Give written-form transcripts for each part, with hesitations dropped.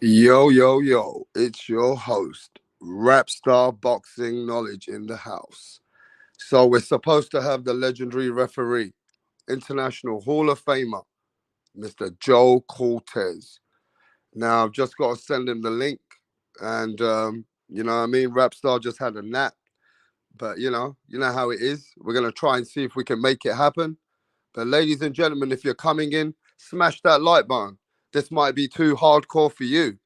Yo, yo, yo, it's your host, WRAPSTAR Boxing Knowledge in the house. So, we're supposed to have the legendary referee, International Hall of Famer, Mr. Joe Cortez. Now, I've just got to send him the link. And, you know what I mean? WRAPSTAR just had a nap. But, you know how it is. We're going to try and see if we can make it happen. But, ladies and gentlemen, if you're coming in, smash that like button. This might be too hardcore for you.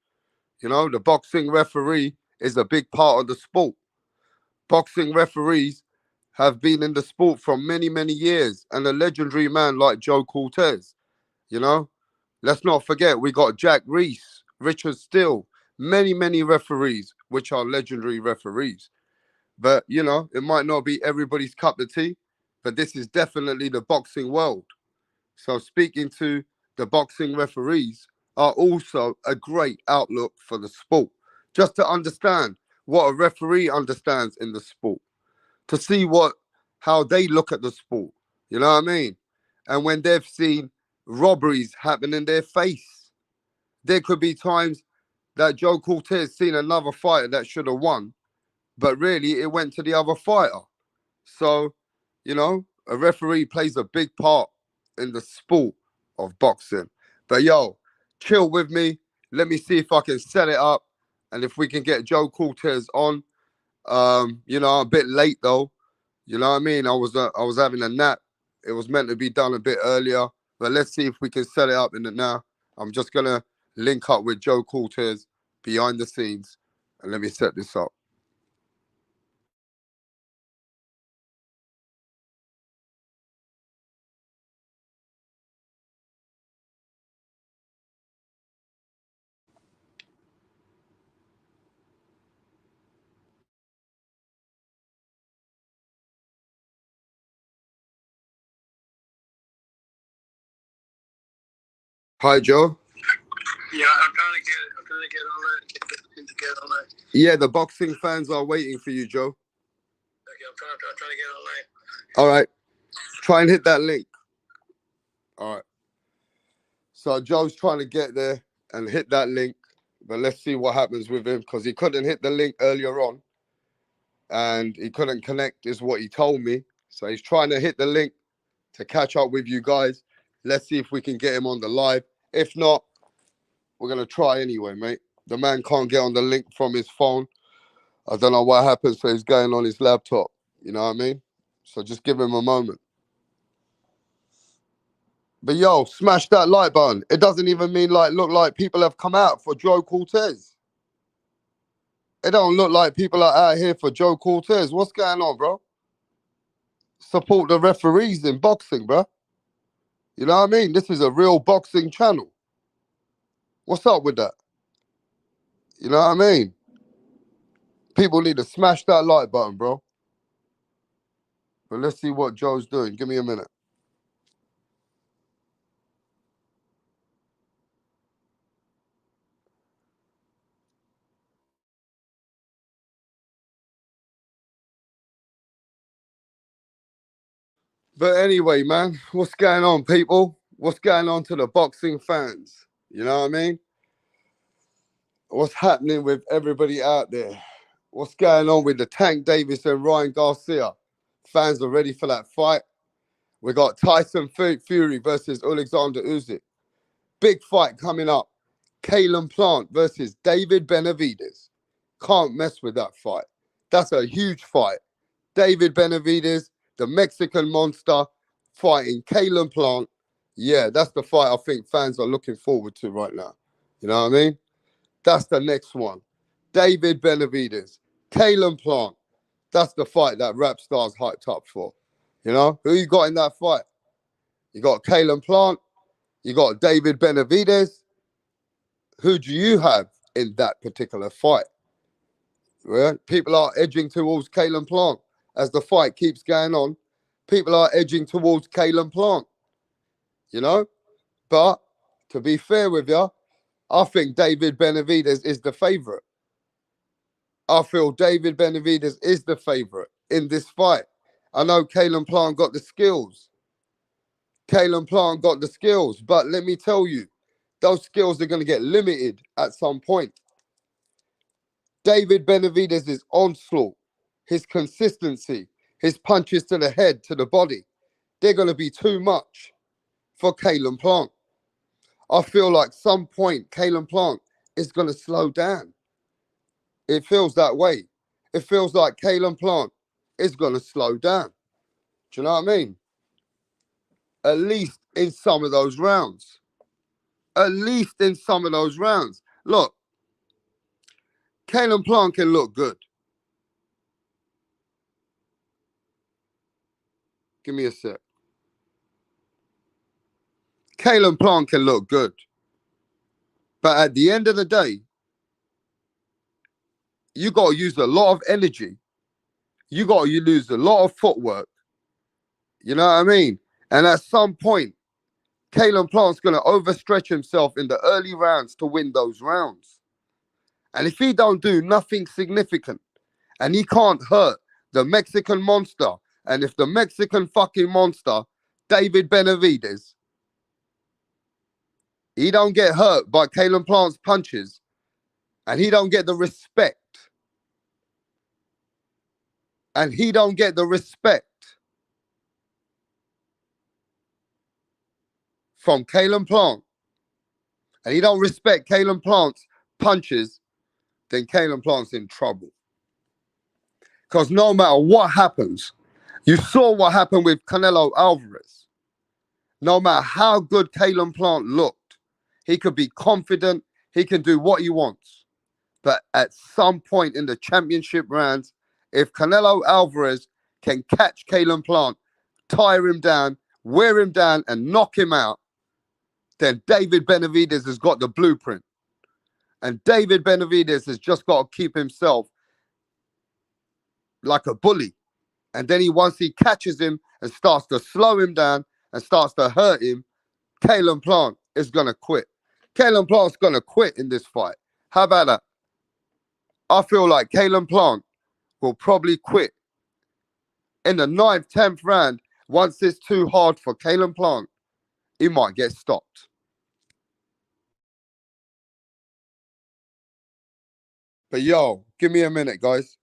You know, the boxing referee is a big part of the sport. Boxing referees have been in the sport for many, many years, and a legendary man like Joe Cortez. You know, let's not forget we got Jack Reese, Richard Steele, many, many referees, which are legendary referees. But it might not be everybody's cup of tea, but this is definitely the boxing world. So speaking to the boxing referees are also a great outlook for the sport. Just to understand what a referee understands in the sport, to see how they look at the sport. You know what I mean? And when they've seen robberies happen in their face, there could be times that Joe Cortez seen another fighter that should have won, but really it went to the other fighter. So, a referee plays a big part in the sport of boxing. But yo, chill with me. Let me see if I can set it up and if we can get Joe Cortez on. I'm a bit late though. You know what I mean? I was having a nap. It was meant to be done a bit earlier, but let's see if we can set it up in it now. I'm just gonna link up with Joe Cortez behind the scenes and let me set this up. Hi Joe. Yeah, I'm trying to get on that, get on that. Yeah, the boxing fans are waiting for you, Joe. Okay, I'm trying to get online. All right. Try and hit that link. All right. So Joe's trying to get there and hit that link, but let's see what happens with him because he couldn't hit the link earlier on and he couldn't connect, is what he told me. So he's trying to hit the link to catch up with you guys. Let's see if we can get him on the live. If not, we're going to try anyway, mate. The man can't get on the link from his phone. I don't know what happens, so he's going on his laptop. You know what I mean? So just give him a moment. But yo, smash that like button. It doesn't even mean look like people have come out for Joe Cortez. It don't look like people are out here for Joe Cortez. What's going on, bro? Support the referees in boxing, bro. You know what I mean? This is a real boxing channel. What's up with that? You know what I mean? People need to smash that like button, bro. But let's see what Joe's doing. Give me a minute. But anyway, man, what's going on, people? What's going on to the boxing fans? You know what I mean? What's happening with everybody out there? What's going on with the Tank Davis and Ryan Garcia? Fans are ready for that fight. We got Tyson Fury versus Alexander Usyk. Big fight coming up. Kalen Plant versus David Benavidez. Can't mess with that fight. That's a huge fight. David Benavidez, the Mexican monster, fighting Kalen Plant. Yeah, that's the fight I think fans are looking forward to right now. You know what I mean? That's the next one. David Benavidez, Kalen Plant. That's the fight that WRAPSTAR's hyped up for. You know, who you got in that fight? You got Kalen Plant. You got David Benavidez. Who do you have in that particular fight? Well, people are edging towards Kalen Plant as the fight keeps going on. People are edging towards Kalen Plant, you know? But to be fair with you, I think David Benavidez is the favorite. I feel David Benavidez is the favorite in this fight. I know Kalen Plant got the skills. Kalen Plant got the skills, but let me tell you, those skills are going to get limited at some point. David Benavidez' onslaught, his consistency, his punches to the head, to the body, they're going to be too much for Caleb Plant. I feel like some point Caleb Plant is going to slow down. It feels that way. It feels like Caleb Plant is going to slow down. Do you know what I mean? At least in some of those rounds. At least in some of those rounds. Look, Caleb Plant can look good. Give me a sec. Caleb Plant can look good. But at the end of the day, you got to use a lot of energy. You got to use a lot of footwork. You know what I mean? And at some point, Caleb Plant's going to overstretch himself in the early rounds to win those rounds. And if he don't do nothing significant, and he can't hurt the Mexican monster, and if the Mexican fucking monster, David Benavidez, he don't get hurt by Caleb Plant's punches, and he don't get the respect, from Caleb Plant, and he don't respect Caleb Plant's punches, then Caleb Plant's in trouble. Because no matter what happens, you saw what happened with Canelo Alvarez. No matter how good Caleb Plant looked, he could be confident, he can do what he wants. But at some point in the championship rounds, if Canelo Alvarez can catch Caleb Plant, tire him down, wear him down, and knock him out, then David Benavidez has got the blueprint. And David Benavidez has just got to keep himself like a bully. And then once he catches him and starts to slow him down and starts to hurt him, Caleb Plant is going to quit. Caleb Plant's going to quit in this fight. How about that? I feel like Caleb Plant will probably quit in the 9th, 10th round. Once it's too hard for Caleb Plant, he might get stopped. But yo, give me a minute, guys.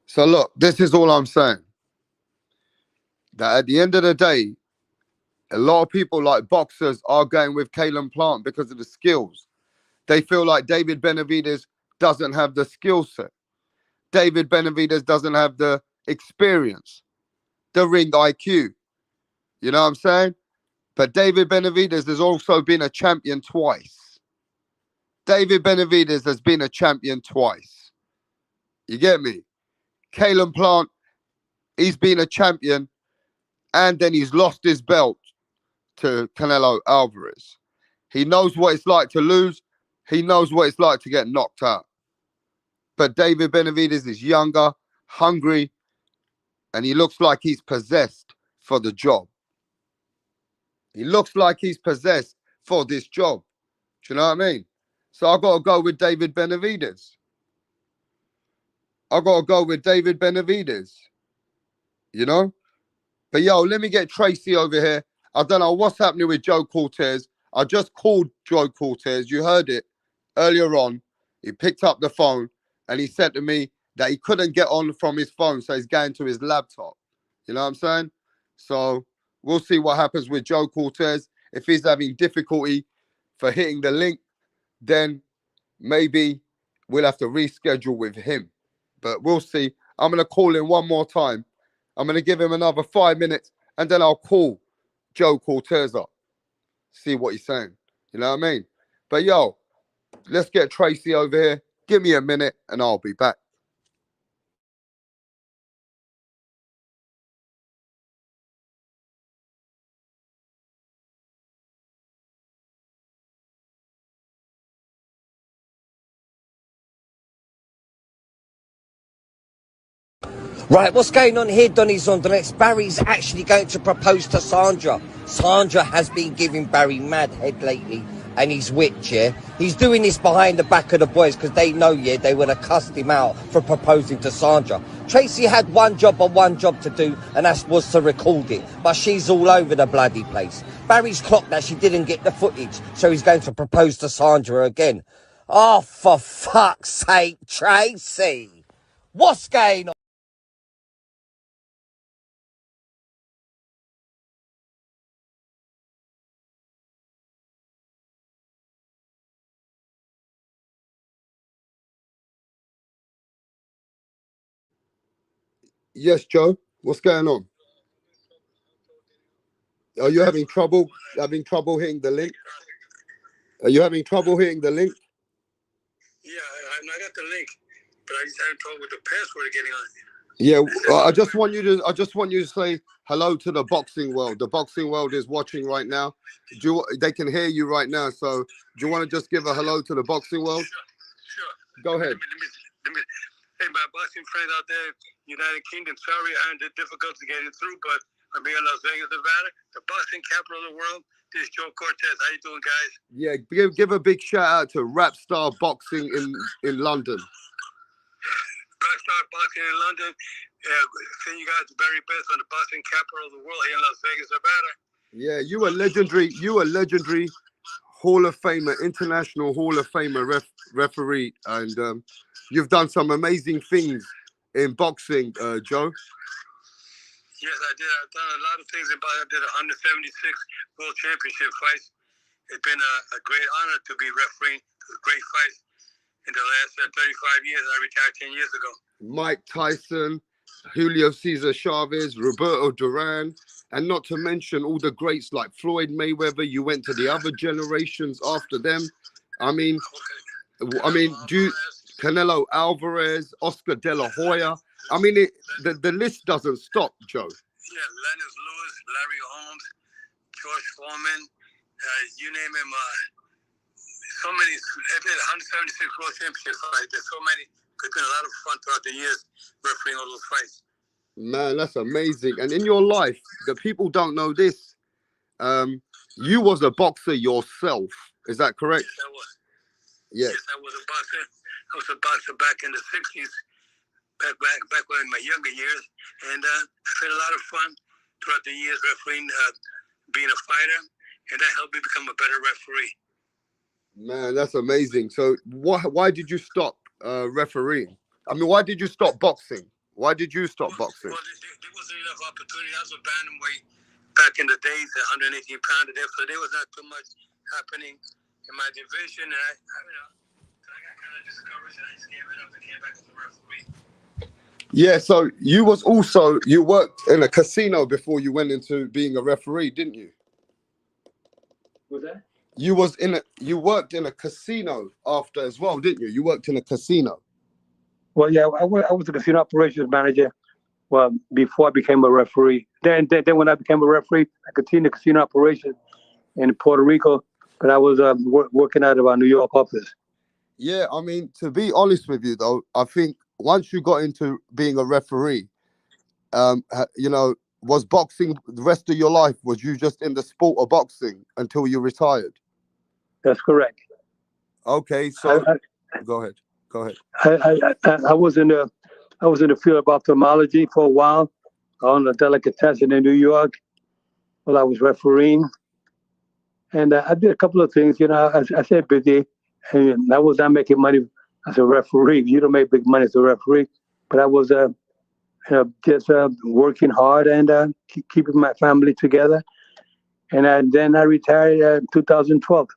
So look, this is all I'm saying. That at the end of the day, a lot of people like boxers are going with Caleb Plant because of the skills. They feel like David Benavidez doesn't have the skill set. David Benavidez doesn't have the experience, the ring IQ. You know what I'm saying? But David Benavidez has also been a champion twice. David Benavidez has been a champion twice. You get me? Caleb Plant, he's been a champion and then he's lost his belt to Canelo Alvarez. He knows what it's like to lose. He knows what it's like to get knocked out. But David Benavidez is younger, hungry, and he looks like he's possessed for the job. He looks like he's possessed for this job. Do you know what I mean? So I've got to go with David Benavidez. I've got to go with David Benavidez. You know? But yo, let me get Tracy over here. I don't know what's happening with Joe Cortez. I just called Joe Cortez. You heard it earlier on. He picked up the phone and he said to me that he couldn't get on from his phone, so he's going to his laptop. You know what I'm saying? So we'll see what happens with Joe Cortez. If he's having difficulty for hitting the link, then maybe we'll have to reschedule with him. But we'll see. I'm going to call him one more time. I'm going to give him another 5 minutes, and then I'll call Joe Cortez up. See what he's saying. You know what I mean? But yo, let's get Tracy over here. Give me a minute, and I'll be back. Right, what's going on here, Donny Zonderlex? Barry's actually going to propose to Sandra. Sandra has been giving Barry mad head lately. and he's witch, yeah? He's doing this behind the back of the boys because they know, yeah, they would have cussed him out for proposing to Sandra. Tracy had one job to do, and that was to record it. But she's all over the bloody place. Barry's clocked that she didn't get the footage, so he's going to propose to Sandra again. Oh, for fuck's sake, Tracy! What's going on? Yes, Joe. What's going on? Are you having trouble hitting the link? Are you having trouble hitting the link? Yeah, I got the link, but I just having trouble with the password getting on. Yeah, I just want you to say hello to the boxing world. The boxing world is watching right now. They can hear you right now. So do you want to just give a hello to the boxing world? Sure. Go ahead. Let me, hey, my boxing friends out there, United Kingdom, sorry I had the difficulty getting through, but I'm here in Las Vegas, Nevada, the boxing capital of the world. This is Joe Cortez. How you doing, guys? Yeah, give a big shout out to WRAPSTAR Boxing in London. WRAPSTAR Boxing in London. Send you guys the very best on the boxing capital of the world here in Las Vegas, Nevada. Yeah, you a legendary Hall of Famer, international Hall of Famer referee, and you've done some amazing things in boxing, Joe. Yes, I did. I've done a lot of things in boxing. I did 176 World Championship fights. It's been a great honor to be refereeing great fights in the last 35 years. I retired 10 years ago. Mike Tyson, Julio Cesar Chavez, Roberto Duran, and not to mention all the greats like Floyd Mayweather. You went to the other generations after them. I mean, Canelo Alvarez, Oscar De La Hoya. I mean, the list doesn't stop, Joe. Yeah, Lennox Lewis, Larry Holmes, George Foreman, you name him. So many. I did 176 World Championship fights. There's so many. It's been a lot of fun throughout the years refereeing all those fights. Man, that's amazing. And in your life, the people don't know this. You was a boxer yourself. Is that correct? Yes, I was. Yeah. Yes, I was a boxer. I was a boxer back in the 60s, back when in my younger years. And I had a lot of fun throughout the years refereeing, being a fighter. And that helped me become a better referee. Man, that's amazing. So why did you stop refereeing? I mean, why did you stop boxing? Why did you stop boxing? Well, there wasn't enough opportunity. I was a bantamweight back in the days, 118 pounder there, so there was not too much happening in my division. And I got kind of discouraged, and I just gave it up and came back as a referee. Yeah, so you worked in a casino before you went into being a referee, didn't you? Was that? You worked in a casino after as well, didn't you? You worked in a casino. Well, yeah, I was a casino operations manager. Well, before I became a referee. Then when I became a referee, I continued casino operations in Puerto Rico, but I was working out of our New York office. Yeah, I mean, to be honest with you, though, I think once you got into being a referee, was boxing the rest of your life? Was you just in the sport of boxing until you retired? That's correct. Okay, so go ahead. I was in the field of ophthalmology for a while on the delicatessen in New York while I was refereeing. And I did a couple of things, I said busy, and I was not making money as a referee. You don't make big money as a referee, but I was just working hard and keeping my family together. And then I retired in 2012.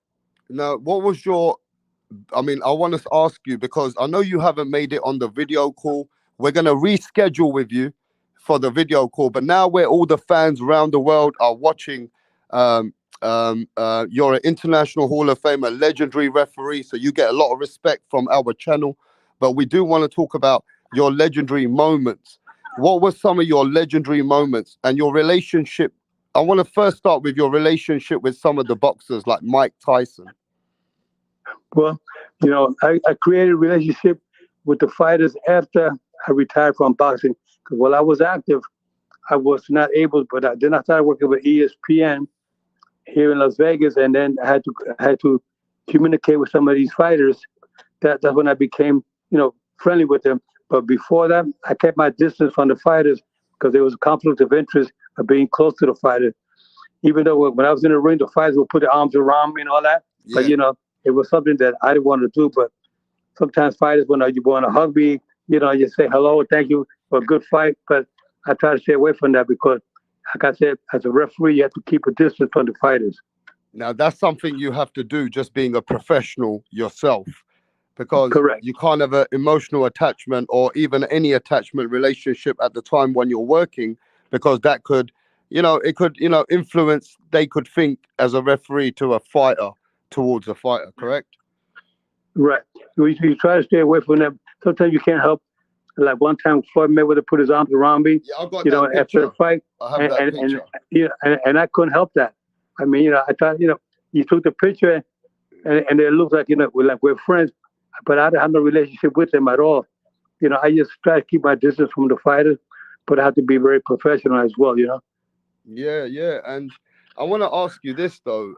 Now, what was I want to ask you, because I know you haven't made it on the video call. We're going to reschedule with you for the video call, but now where all the fans around the world are watching, you're an international Hall of Famer, legendary referee, so you get a lot of respect from our channel, but we do want to talk about your legendary moments. What were some of your legendary moments and your relationship? I want to first start with your relationship with some of the boxers like Mike Tyson. Well, I created a relationship with the fighters after I retired from boxing. Because while I was active, I was not able, but then I started working with ESPN. here in Las Vegas, and then I had to communicate with some of these fighters. That's when I became, friendly with them. But before that, I kept my distance from the fighters because there was a conflict of interest of being close to the fighters. Even though when I was in the ring, the fighters would put their arms around me and all that. But Yeah. it was something that I didn't want to do. But sometimes fighters, when you want to hug me, you say hello, thank you for a good fight. But I try to stay away from that because, like I said, as a referee, you have to keep a distance from the fighters. Now that's something you have to do just being a professional yourself, because Correct. you can't have an emotional attachment or even any attachment relationship at the time when you're working, because that could, it could, influence. They could think as a referee to a fighter towards a fighter, correct? Right. You try to stay away from them. Sometimes you can't help. Like one time, Floyd Mayweather put his arms around me, Yeah, I've got that after the picture. fight, I have and that and, and picture. and I couldn't help that. I mean, I thought, you took the picture, and it looks like we're friends, but I don't have no relationship with them at all. I just try to keep my distance from the fighters, but I have to be very professional as well. Yeah, yeah. And I want to ask you this though.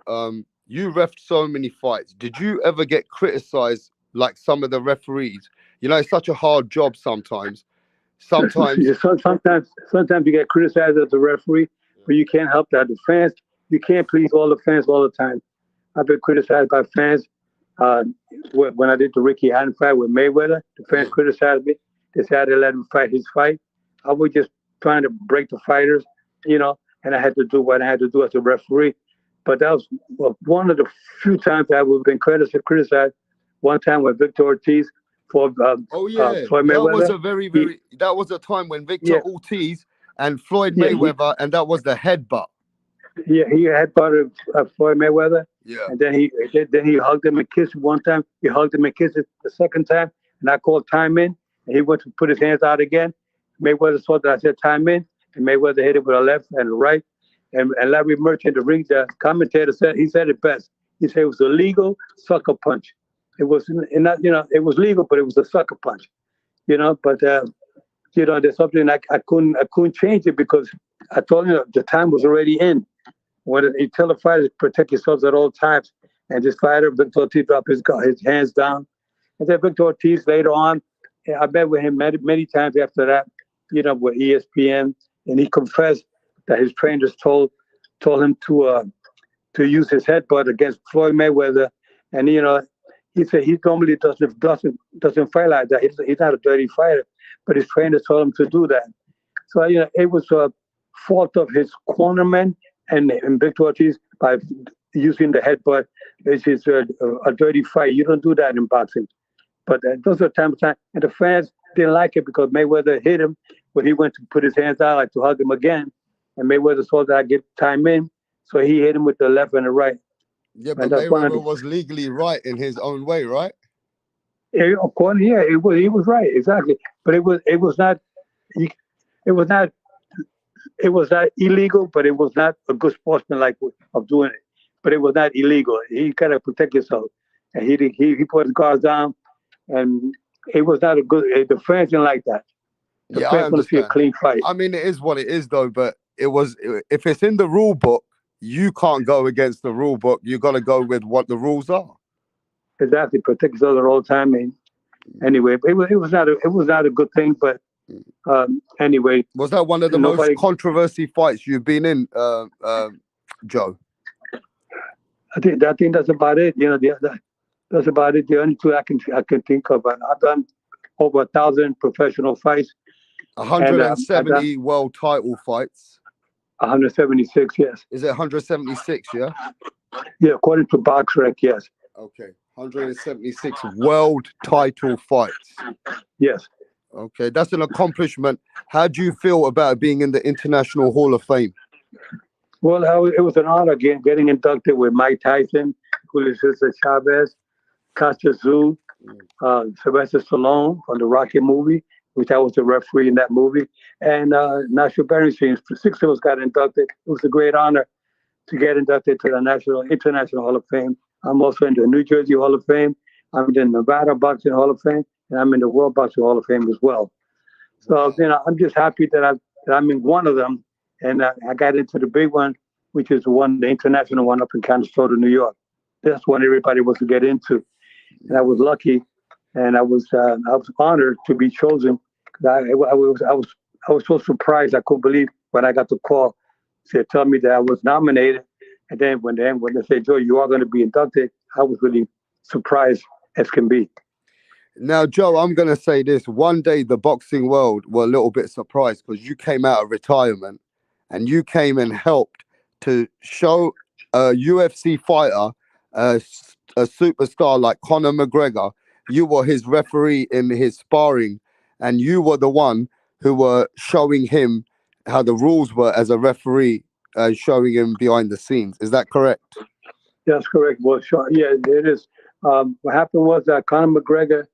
You refed so many fights. Did you ever get criticized like some of the referees? It's such a hard job sometimes. Sometimes, Sometimes you get criticized as a referee, but you can't help that. The fans, you can't please all the fans all the time. I've been criticized by fans. Uh, when I did the Ricky Hatton fight with Mayweather, the fans yeah, criticized me. They said I didn't let him fight his fight. I was just trying to break the fighters, and I had to do what I had to do as a referee. But that was one of the few times I would have been criticized. One time with Victor Ortiz for oh yeah, Floyd that was Mayweather. a very, He, very. That was a time when Victor yeah, Ortiz and Floyd yeah, Mayweather, and that was the headbutt. he had part of Floyd Mayweather, Yeah, and then he hugged him and kissed him one time. He hugged him and kissed him the second time, and I called time in, and he went to put his hands out again. Mayweather saw that I said time in, and Mayweather hit it with a left and a right. And Larry Merchant, the commentator, said it best. He said it was a legal sucker punch. It was not, it was legal, but it was a sucker punch. But there's something I couldn't change it because I told you the time was already in. When you tell the fighter to protect yourselves at all times, and this fighter Victor Ortiz dropped his hands down, and then Victor Ortiz later on, I met with him many times after that, with ESPN, and he confessed that his trainers told him to use his headbutt against Floyd Mayweather, and he said he normally doesn't fight like that. He's not a dirty fighter, but his trainers told him to do that. So it was a fault of his cornerman and Victor Ortiz by using the headbutt. Which is a dirty fight. You don't do that in boxing. But those are time to time, and the fans didn't like it because Mayweather hit him when he went to put his hands out, like to hug him again, and Mayweather saw that I get time in, so he hit him with the left and the right, yeah. and But that's one of Mayweather the. was legally right in his own way, right? According, yeah, he was right exactly, but it was not it was not it was not illegal, but it was not a good sportsman like of doing it. But it was not illegal. He gotta protect himself, and he put his guards down, and it was not a good. The fans didn't like that. The Yeah, I fans want to see a understand. clean fight. I mean, it is what it is, though. But it was, if it's in the rule book, you can't go against the rule book. You got to go with what the rules are. Exactly, protect yourself at all time. And anyway, it was not a good thing. But anyway, Was that one of the most nobody. controversy fights you've been in, Joe? I think that's about it. That's about it. The only two I can think of. I've done over 1,000 professional fights, and I've done 170 world title fights. 176. Yes, Is it 176? Yeah. yeah. According to BoxRec, yes, Okay. 176 world title fights. yes. Okay, that's an accomplishment. How do you feel about being in the International Hall of Fame? Well, it was an honor getting inducted with Mike Tyson, Julio Cesar Chavez, Costa Zoo, Sylvester Stallone from the Rocky movie, which I was the referee in that movie, and National Berenstein. Six of us got inducted. It was a great honor to get inducted to the International Hall of Fame. I'm also in the New Jersey Hall of Fame. I'm in the Nevada Boxing Hall of Fame, and I'm in the World Boxing Hall of Fame as well. So Wow. I'm just happy that I'm in one of them, and I got into the big one which is the international one up in Canastota, New York. That's one everybody wants to get into, and I was lucky, and I was honored to be chosen. I was so surprised. I couldn't believe when I got the call. They tell me that I was nominated, and then when they say, Joe, you are going to be inducted, I was really surprised as can be. Now, Joe, I'm going to say this. One day, the boxing world were a little bit surprised because you came out of retirement and you came and helped to show a UFC fighter, a superstar like Conor McGregor. You were his referee in his sparring, and you were the one who were showing him how the rules were as a referee, showing him behind the scenes. Is that correct? That's correct. Well, sure. Yeah, it is. What happened was that Conor McGregor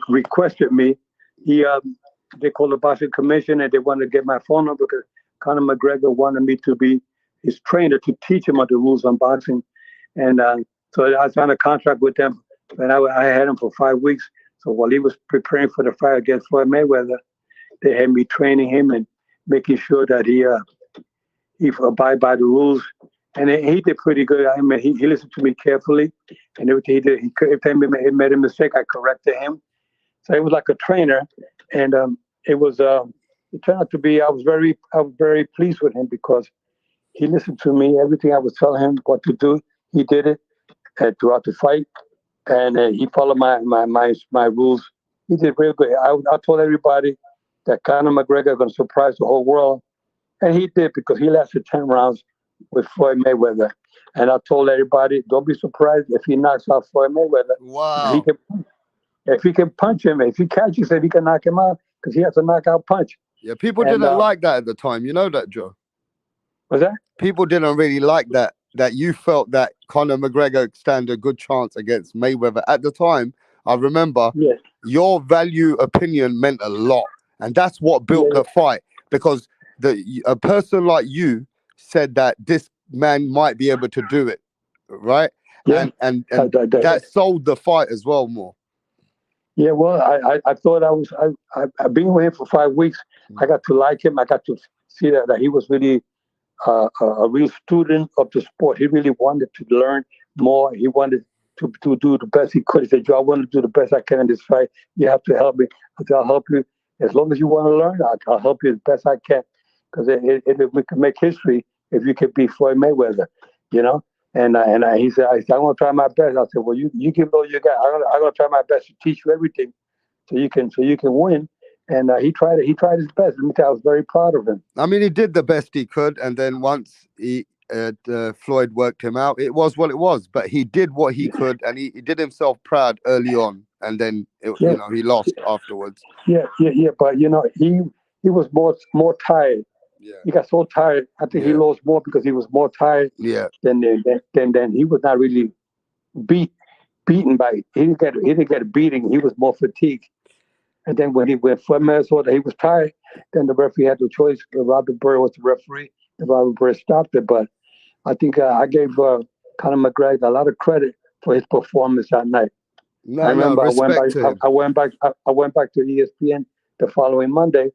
requested me. He they called the boxing commission and they wanted to get my phone number because Conor McGregor wanted me to be his trainer to teach him the rules on boxing. And so I signed a contract with them, and I had him for 5 weeks. So while he was preparing for the fight against Floyd Mayweather, they had me training him and making sure that he abide by the rules. And he did pretty good. I mean, he listened to me carefully, and everything he did, every time he made a mistake, I corrected him. So it was like a trainer, and it was it turned out to be. I was very pleased with him because he listened to me. Everything I was telling him what to do, he did it throughout the fight, and he followed my rules. He did real good. I told everybody that Conor McGregor is going to surprise the whole world, and he did because he lasted 10 rounds with Floyd Mayweather. And I told everybody, don't be surprised if he knocks out Floyd Mayweather. He Wow. can, if he can punch him, if he catches him, he can knock him out because he has a knockout punch. Yeah, people And didn't like that at the time. You know that, Joe? was that? People didn't really like that you felt that Conor McGregor stand a good chance against Mayweather at the time. I remember Yes. your value opinion meant a lot, and that's what Yeah. built the fight because a person like you said that this man might be able to do it, right? Yeah. And that sold the fight as well more. Yeah. Well, I thought I've been with him for 5 weeks. I got to like him. I got to see that he was really a real student of the sport. He really wanted to learn more. He wanted to do the best he could. He said, Joe, I want to do the best I can in this fight. You have to help me. I said, I'll help you. As long as you want to learn, I'll help you as best I can. Because we can make history if you can beat Floyd Mayweather, you know? He said, I'm going to try my best. I said, well, you give it all you got. I'm going to try my best to teach you everything so you can win. And he tried it. He tried his best. Let me tell you, I was very proud of him. I mean, he did the best he could, and then once Floyd worked him out, it was what it was. But he did what he could, and he did himself proud early on, and then Yeah, he lost afterwards. yeah. But he was more tired. Yeah, He got so tired. I think he yeah, lost more because he was more tired yeah. than he was not really beat beaten by. He didn't get a beating. He was more fatigued. And then when Floyd Mayweather saw that he was tired, then the referee had the choice. Robert Byrd was the referee, and Robert Byrd stopped it. But I think I gave Conor McGregor a lot of credit for his performance that night. I No, no, remember respect to him. I went back to ESPN the following Monday,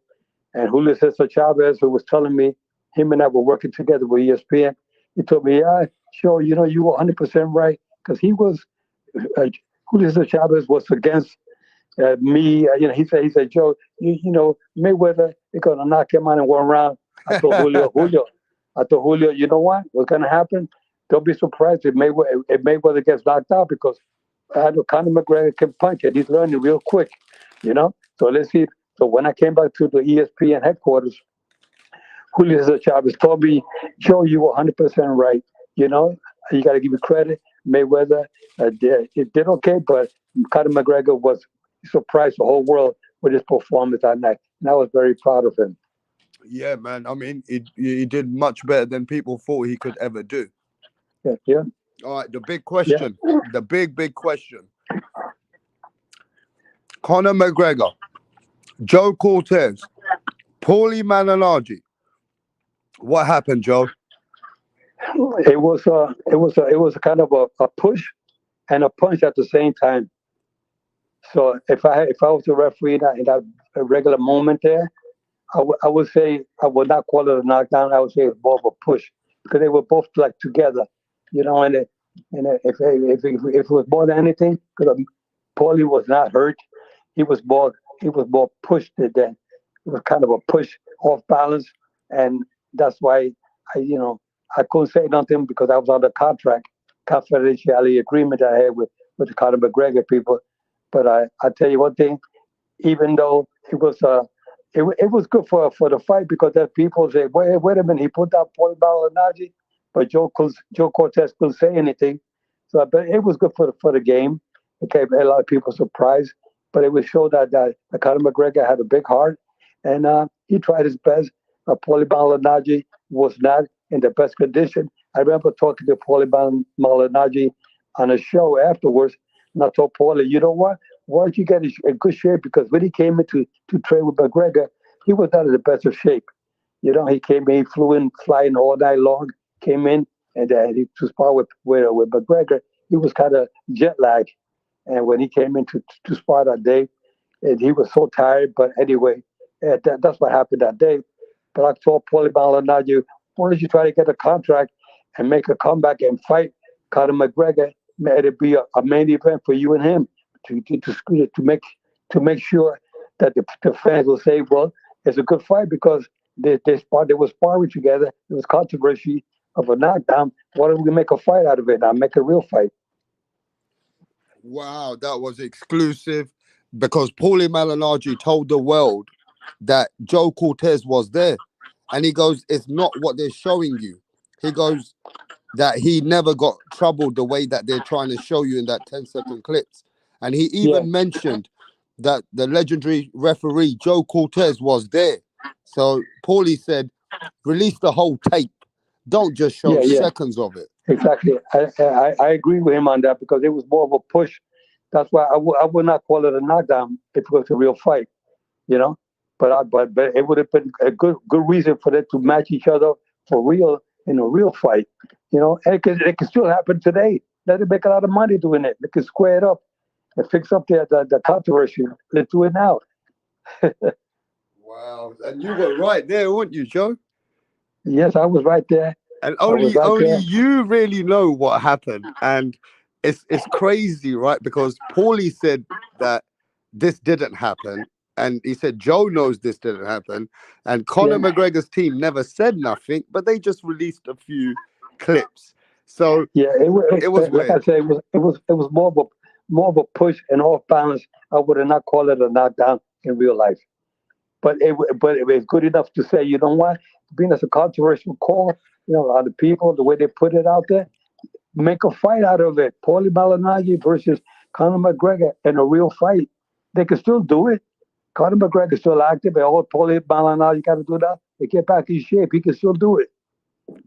and Julio Cesar Chavez, who was telling me him and I were working together with ESPN, he told me, "Yeah, sure, you were 100% right because he was uh, Julio Cesar Chavez was against me. He said, Joe, Mayweather, they're gonna knock him out in 1 round." I told Julio, you know what? What's gonna happen? Don't be surprised if Mayweather gets knocked out because I know Conor McGregor can punch and he's learning real quick, you know. So let's see. So when I came back to the ESPN headquarters, Julio Cesar Chavez told me, Joe, you were 100% right. You know, you got to give me credit. Mayweather did okay, but Conor McGregor was surprised the whole world with his performance that night. And I was very proud of him. Yeah, man. I mean, he did much better than people thought he could ever do. Yeah, yeah, All right, the big yeah. question, the big question. Conor McGregor, Joe Cortez, Paulie Malignaggi. What happened, Joe? It was a kind of a push and a punch at the same time. So if I was a referee in that regular moment there, I would say I would not call it a knockdown. I would say it's more of a push because they were both like together, and if it was more than anything, because Paulie was not hurt, he was more pushed than it was kind of a push off balance, and that's why I couldn't say nothing because I was under contract confidentiality agreement I had with the Conor McGregor people. But I tell you one thing, even though it was good for the fight because there people say, wait a minute, he put down Paulie Malignaggi, but Joe Cortez couldn't say anything. So but it was good for the game. It gave a lot of people surprise, but it would show that Conor McGregor had a big heart, and he tried his best. Paulie Malignaggi was not in the best condition. I remember talking to Paulie Malignaggi on a show afterwards, and I told Paulie, you know what? Why don't you get in good shape? Because when he came in to train with McGregor, he was not in the best of shape. He came in, he flew in, flying all night long, came in, and he to spar with McGregor. He was kind of jet lagged, and when he came in to spar that day, and he was so tired. But anyway, that's what happened that day. But I told Paulie Malignaggi, why don't you try to get a contract and make a comeback and fight Conor McGregor? May it be a main event for you and him to make sure that the fans will say, well, it's a good fight because they were sparring together. There was controversy of a knockdown. Why don't we make a fight out of it? I'll make a real fight. Wow, that was exclusive because Paulie Malignaggi told the world that Joe Cortez was there. And he goes, it's not what they're showing you. He goes, that he never got troubled the way that they're trying to show you in that 10-second clips. And he even mentioned that the legendary referee, Joe Cortez, was there. So Paulie said, release the whole tape. Don't just show seconds of it. Exactly. I agree with him on that because it was more of a push. That's why I would not call it a knockdown if it was a real fight, But it would have been a good reason for them to match each other for real in a real fight, And it can still happen today. Let them make a lot of money doing it. They can square it up and fix up the controversy. Let's do it now. Wow, and you were right there, weren't you, Joe? Yes, I was right there. And only you really know what happened, and it's crazy, right? Because Paulie said that this didn't happen, and he said Joe knows this didn't happen, and Conor McGregor's team never said nothing, but they just released a few clips. So it was weird. Like I said, it was more of a push and off balance. I would have not called it a knockdown in real life, but it was good enough to say, you know what, being as a controversial call, on the people, the way they put it out there, make a fight out of it. Paulie Malignaggi versus Conor McGregor in a real fight. They can still do it. Conor McGregor is still active. And all Paulie Malignaggi got to do that. They get back in shape. He can still do it.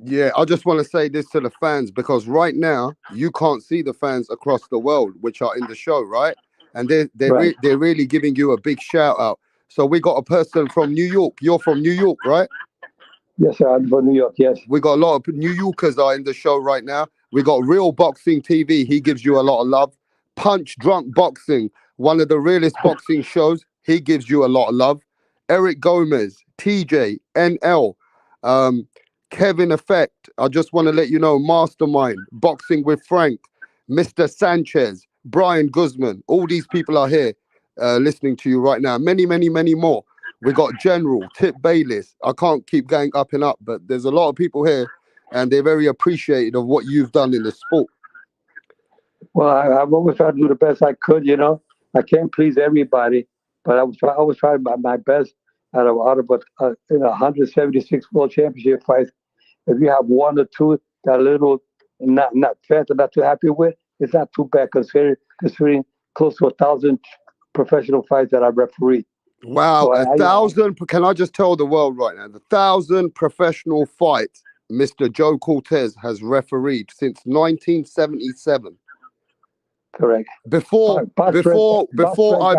Yeah, I just want to say this to the fans because right now you can't see the fans across the world which are in the show, right? And they're really giving you a big shout out. So we got a person from New York. You're from New York, right? Yes, sir. I'm from New York. Yes. We got a lot of New Yorkers are in the show right now. We got Real Boxing TV. He gives you a lot of love. Punch Drunk Boxing, one of the realest boxing shows. He gives you a lot of love. Eric Gomez, TJ, NL, Kevin Effect. I just want to let you know, Mastermind, Boxing with Frank, Mr. Sanchez, Brian Guzman. All these people are here listening to you right now. Many, many, many more. We got General, Tip Bayliss. I can't keep going up and up, but there's a lot of people here and they're very appreciative of what you've done in the sport. Well, I've always tried to do the best I could, I can't please everybody, but I was trying my best out of 176 world championship fights. If you have one or two that a little not fat or not too happy with, it's not too bad considering close to 1,000 professional fights that I referee. Wow, so 1,000. Can I just tell the world right now, the 1,000 professional fights Mr. Joe Cortez has refereed since 1977. Correct. Before I've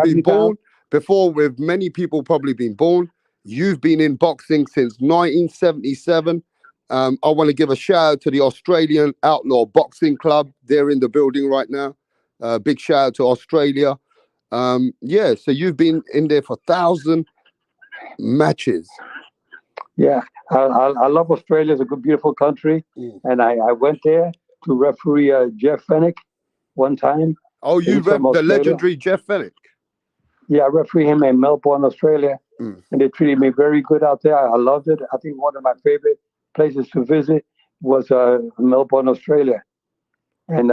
been born, before with many people probably been born, you've been in boxing since 1977. I want to give a shout out to the Australian Outlaw Boxing Club. They're in the building right now. Big shout out to Australia. So you've been in there for 1,000 matches. Yeah, I love Australia. It's a good, beautiful country, Mm. and I went there to referee Jeff Fennick one time. Oh, you He's from rep the Australia. legendary Jeff Fennick. Yeah, I referee him in Melbourne, Australia, Mm. and they treated me very good out there. I loved it. I think one of my favorite places to visit was Melbourne, Australia. And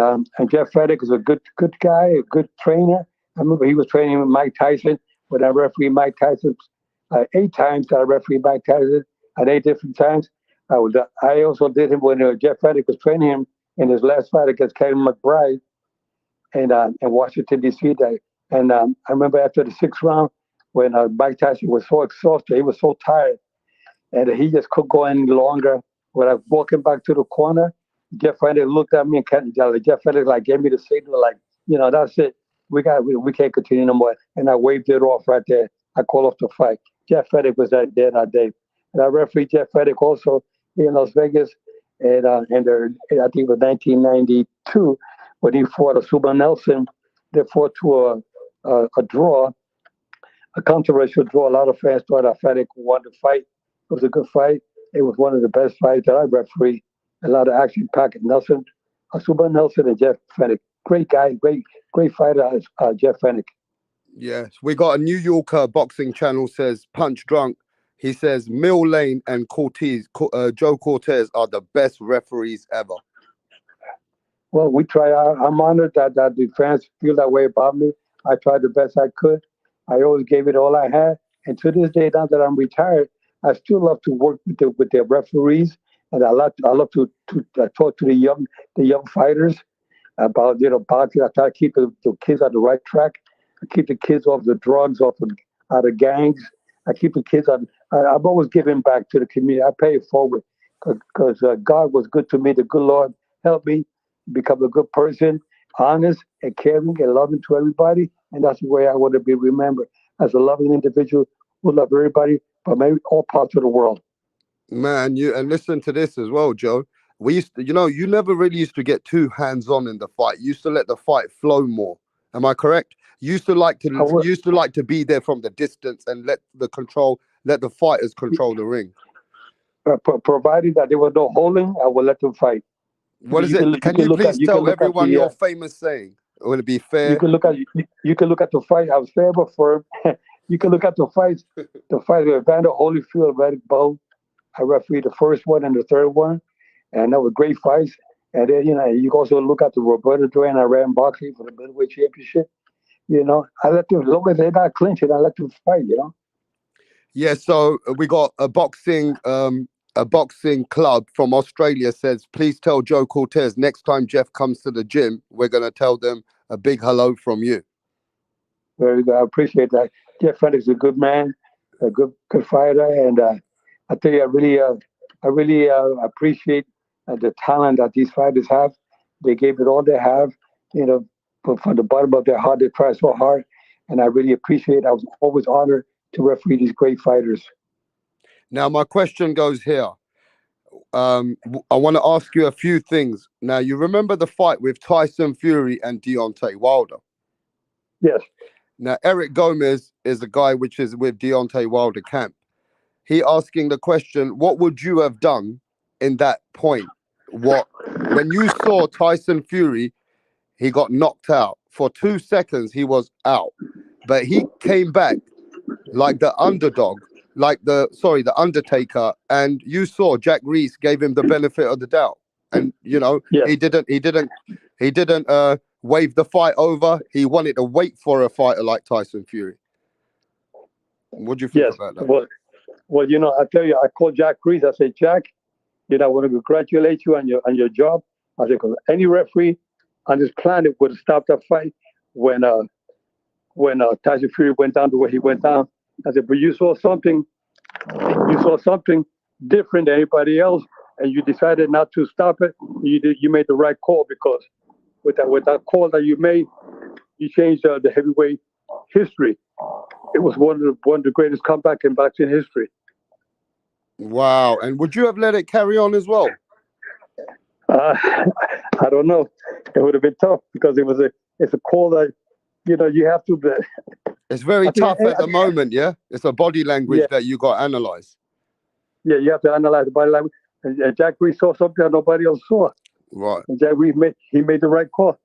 Jeff Fennick is a good guy, a good trainer. I remember he was training with Mike Tyson when I refereed Mike Tyson 8 times. I refereed Mike Tyson at 8 different times. I also did him when Jeff Fennick was training him in his last fight against Kevin McBride in Washington D.C. Day. And I remember after the sixth round when Mike Tyson was so exhausted, he was so tired, and he just couldn't go any longer. When I was walking back to the corner, Jeff Fennick looked at me and Jeff Fennick like gave me the signal, like, that's it. We can't continue no more. And I waved it off right there. I called off the fight. Jeff Fennick was there that day, and I refereed Jeff Fennick also in Las Vegas, I think it was 1992 when he fought a Suba Nelson. They fought to a draw, a controversial draw. A lot of fans thought Fennick won the fight. It was a good fight. It was one of the best fights that I refereed. A lot of action packed. Nelson, Suba Nelson, and Jeff Fennick. Great guy, great fighter, Jeff Fennick. Yes, we got a New Yorker boxing channel says Punch Drunk. He says Mill Lane and Joe Cortez are the best referees ever. Well, we try. I'm honored that the fans feel that way about me. I tried the best I could. I always gave it all I had, and to this day, now that I'm retired, I still love to work with the referees, and I love to talk to the young fighters about boxing. I try to keep the kids on the right track. I keep the kids off the drugs, out of gangs. I keep the kids on. I'm always giving back to the community. I pay it forward because God was good to me. The good Lord helped me become a good person, honest and caring and loving to everybody. And that's the way I want to be remembered, as a loving individual who love everybody from all parts of the world. Man, and listen to this as well, Joe. We used to, you never really used to get too hands-on in the fight. You used to let the fight flow more. Am I correct? You used to like to I be there from the distance and let the fighters control the ring. provided that there was no holding, I will let them fight. What is it? Can you please tell everyone your famous saying? Will it be fair? You can look at the fight. I was fair but firm. You can look at the fights. The fight with Evander Holyfield, Reddick Bowe. I refereed the first one and the third one, and that was great fights. And then you can also look at the Roberto Duran Iran boxing for the middleweight championship. I let them, as long as they're not clinching, I let them fight. Yeah. So we got a boxing club from Australia says, please tell Joe Cortez next time Jeff comes to the gym, we're gonna tell them a big hello from you. Very good. I appreciate that. Jeff Fennick's a good man, a good fighter, and I tell you, I really appreciate the talent that these fighters have. They gave it all they have, from the bottom of their heart. They try so hard, and I really appreciate. I was always honored to referee these great fighters. Now, my question goes here. I want to ask you a few things. Now, you remember the fight with Tyson Fury and Deontay Wilder? Yes. Now, Eric Gomez is a guy which is with Deontay Wilder camp. He asking the question, what would you have done in that point? When you saw Tyson Fury, he got knocked out. For 2 seconds, he was out. But he came back like the underdog, the Undertaker, and you saw Jack Reese gave him the benefit of the doubt. And Yes. he didn't wave the fight over. He wanted to wait for a fighter like Tyson Fury. What do you think Yes. about that? Well, I tell you, I called Jack Reese. I said, Jack, I want to congratulate you on your job. I said, because any referee on this planet would have stopped that fight when Tyson Fury went down the way he went down. I said, but you saw something different than anybody else, and you decided not to stop it. You made the right call, because with that call that you made, you changed the heavyweight history. It was one of the greatest comebacks in boxing history. Wow. And would you have let it carry on as well? I don't know. It would have been tough, because it's a call that you have to. It's very tough at the moment, yeah? It's a body language that you got to analyze. Yeah, you have to analyze the body language. And Jack Reed saw something that nobody else saw. Right. And Jack Reed made the right call.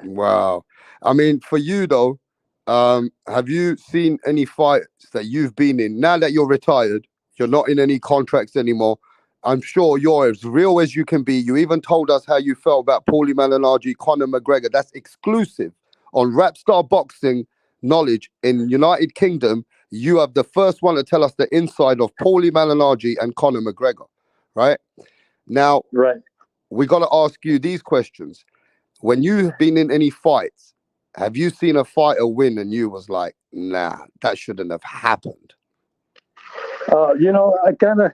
Wow. I mean, for you though, have you seen any fights that you've been in now that you're retired? You're not in any contracts anymore. I'm sure you're as real as you can be. You even told us how you felt about Paulie Malignaggi, Conor McGregor. That's exclusive on WRAPSTAR Boxing Knowledge in United Kingdom. You have the first one to tell us the inside of Paulie Malignaggi and Conor McGregor, right? Now, Right. we got to ask you these questions. When you've been in any fights, have you seen a fighter win and you was like, nah, that shouldn't have happened? I kind of,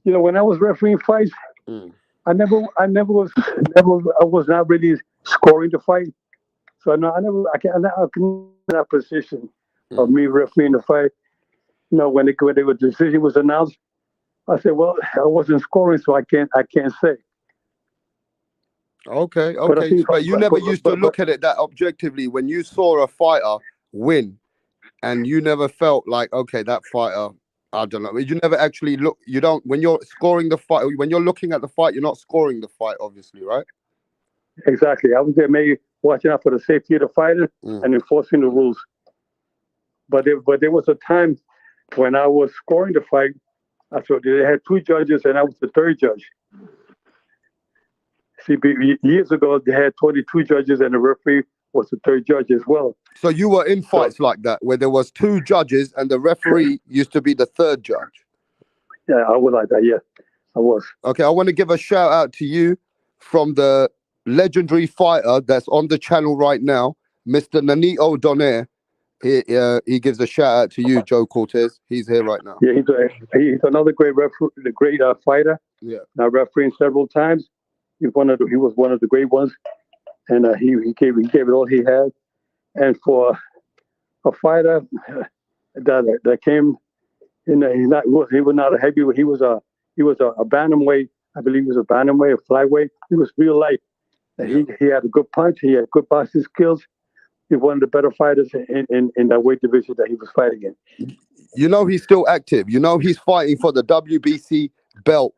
when I was refereeing fights, Mm. I was not really scoring the fight. So no, I can't in that position of Mm. me refereeing the fight. When the decision was announced, I said, well, I wasn't scoring, so I can't say. Okay, But I okay. think, But you never used to look at it that objectively when you saw a fighter win and you never felt like, okay, that fighter, I don't know. You never actually look, you don't, when you're scoring the fight, when you're looking at the fight, you're not scoring the fight, obviously, right? exactly. I was there maybe watching out for the safety of the fighter Mm. and enforcing the rules. But there was a time when I was scoring the fight. I thought they had two judges and I was the third judge. See, years ago they had 22 judges and the referee was the third judge as well. So you were in So fights like that where there was two judges and the referee used to be the third judge. yeah, I was like that. Yeah, I was. Okay, I want to give a shout out to you from the legendary fighter that's on the channel right now, Mr. Nanito Donaire. He gives a shout out to you, Joe Cortez. He's here right now. Yeah, he's another great great fighter. Yeah. I refereed several times. He was one of the great ones, and he gave it all he had. And for a fighter that came in, he was not a heavyweight. He was a bantamweight. I believe he was a bantamweight, a flyweight. He was real light. Yeah. He had a good punch. He had good boxing skills. He was one of the better fighters in that weight division that he was fighting in. You know he's still active. You know he's fighting for the WBC belt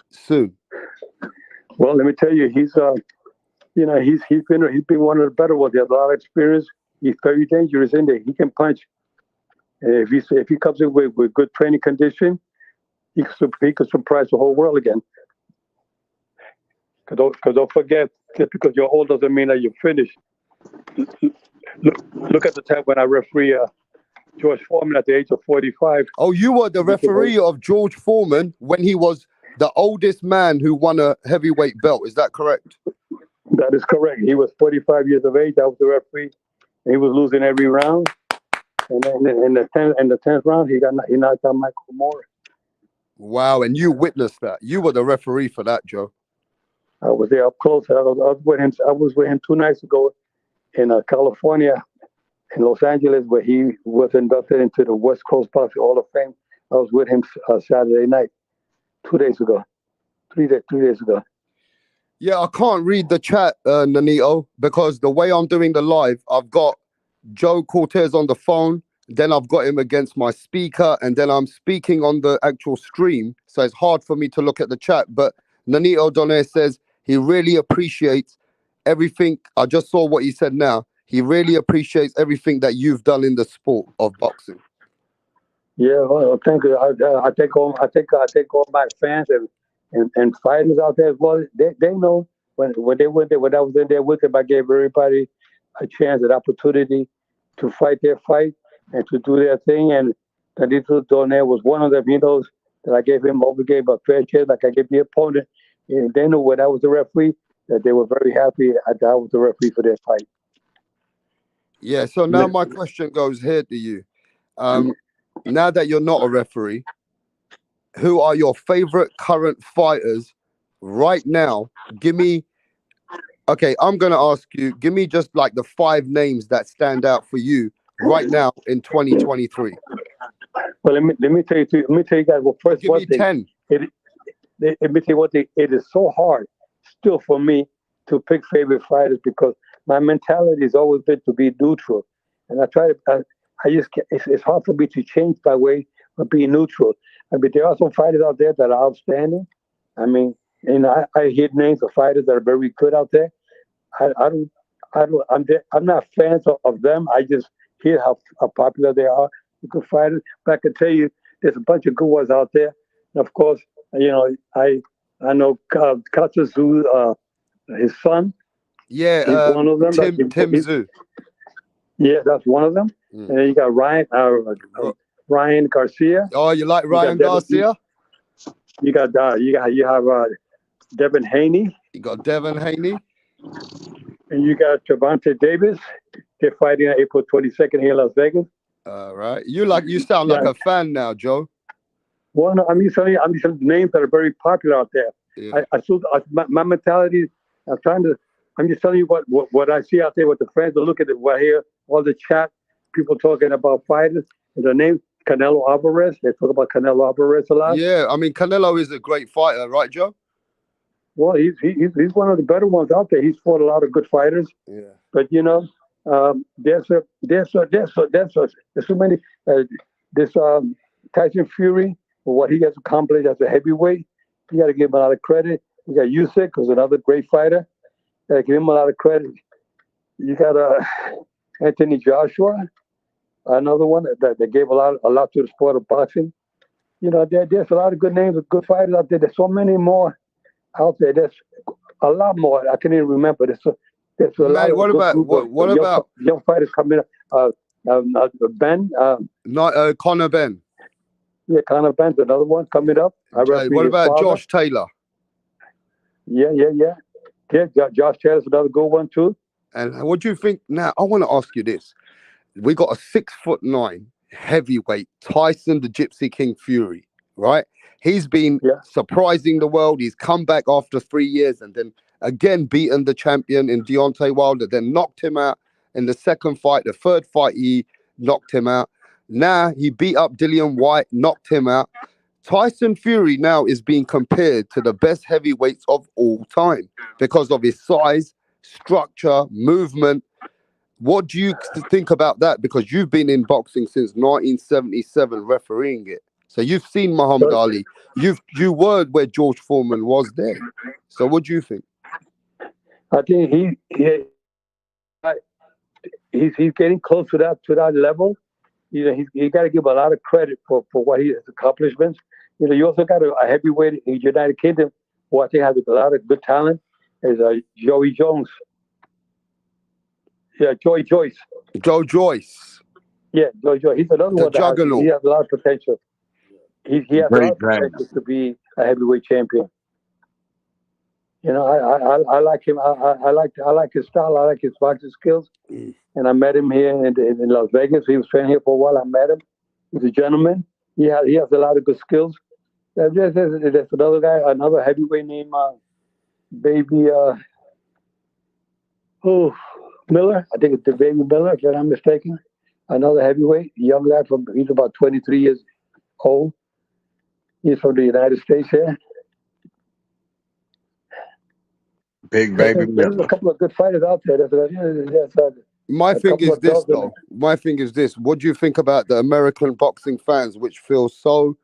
soon. Well, let me tell you, he's been one of the better ones. He has a lot of experience. He's very dangerous in there. He can punch. If he comes in with good training condition, he could surprise the whole world again. Because don't forget, just because you're old doesn't mean that you're finished. Look at the time when I referee George Foreman at the age of 45. Oh, you were the referee of George Foreman when he was the oldest man who won a heavyweight belt. Is that correct? That is correct. He was 45 years of age. I was the referee. He was losing every round. And then in the 10th round, he knocked out Michael Moore. Wow, and you witnessed that. You were the referee for that, Joe. I was there up close. I was with him. I was with him 2 nights ago in California, in Los Angeles, where he was inducted into the West Coast Boxing Hall of Fame. I was with him Saturday night, 2 days ago, 3 days ago. Yeah, I can't read the chat, Nanito, because the way I'm doing the live, I've got Joe Cortez on the phone, then I've got him against my speaker, and then I'm speaking on the actual stream. So it's hard for me to look at the chat. But Nanito Donaire says he really appreciates everything. I just saw what he said now. He really appreciates everything that you've done in the sport of boxing. Yeah, well, thank you. I take all my fans and fighters out there as well. They know when they went there, when I was in there with them, I gave everybody a chance, an opportunity to fight their fight and to do their thing. And Danilo Donaire was one of them. He knows that I gave a fair chance, like I gave the opponent. And they knew when I was the referee that they were very happy that I was the referee for their fight. Yeah. So now my question goes here to you. Now that you're not a referee, who are your favorite current fighters right now? Okay, I'm going to ask you, give me just like the 5 names that stand out for you right now in 2023. Well, let me tell you guys. Well, first, give me 10. Let me tell you one thing. It is so hard still for me to pick favorite fighters because my mentality has always been to be neutral, and I try to. I just can't, it's hard for me to change my way being neutral. I mean, there are some fighters out there that are outstanding. I mean, and I hear names of fighters that are very good out there. I'm not fans of them. I just hear how popular they are. Good fighters, but I can tell you, there's a bunch of good ones out there. And of course, I know Katsuzu, his son. Yeah, he's one of them. Tim Zhu. Yeah, that's one of them. And then you got Ryan Garcia. Oh, you like Ryan Garcia? You have Devin Haney. You got Devin Haney. And you got Gervonta Davis. They're fighting on April 22nd here in Las Vegas. All right. You sound like a fan now, Joe. Well, no, I'm just telling you names that are very popular out there. Yeah. My mentality, I'm just telling you what I see out there, what the fans are looking at, what I hear, all the chat, people talking about fighters. And the name Canelo Alvarez, they talk about Canelo Alvarez a lot. Yeah, I mean, Canelo is a great fighter, right, Joe? Well, he's one of the better ones out there. He's fought a lot of good fighters. Yeah. But there's so many. This Tyson Fury, for what he has accomplished as a heavyweight, you got to give him a lot of credit. You got Usyk, who's another great fighter. You got to give him a lot of credit. You got Anthony Joshua, another one that gave a lot to the sport of boxing. There's a lot of good names of good fighters out there. There's so many more out there. There's a lot more. I can't even remember. There's a lot of young fighters coming up. Ben. Conor Ben. Yeah, Conor Ben's another one coming up. What about Josh Taylor? Yeah. Josh Taylor's another good one too. And what do you think? Now, I want to ask you this. We got a 6'9" heavyweight, Tyson the Gypsy King Fury, right? He's been surprising the world. He's come back after 3 years and then again beaten the champion in Deontay Wilder, then knocked him out in the second fight. The third fight, he knocked him out. Now he beat up Dillian White, knocked him out. Tyson Fury now is being compared to the best heavyweights of all time because of his size, structure, movement. What do you think about that? Because you've been in boxing since 1977, refereeing it. So you've seen Muhammad Ali. You were where George Foreman was there. So what do you think? I think he's getting close to that level. He got to give a lot of credit for what his accomplishments. You also got a heavyweight in the United Kingdom who I think has a lot of good talent. Is Joey Jones. Yeah, Joey Joyce. Joe Joyce. Yeah, Joey Joyce. He's another one juggernaut. He has a lot of potential. He has a lot of potential to be a heavyweight champion. I like him. I like his style. I like his boxing skills. And I met him here in Las Vegas. He was training here for a while. I met him. He's a gentleman. He has a lot of good skills. There's another guy, another heavyweight named Miller. I think it's the Baby Miller, if I'm not mistaken. Another heavyweight, young guy he's about 23 years old. He's from the United States here. Big Baby Miller. There's a couple of good fighters out there. My thing is this, though. My thing is this. What do you think about the American boxing fans, which feel so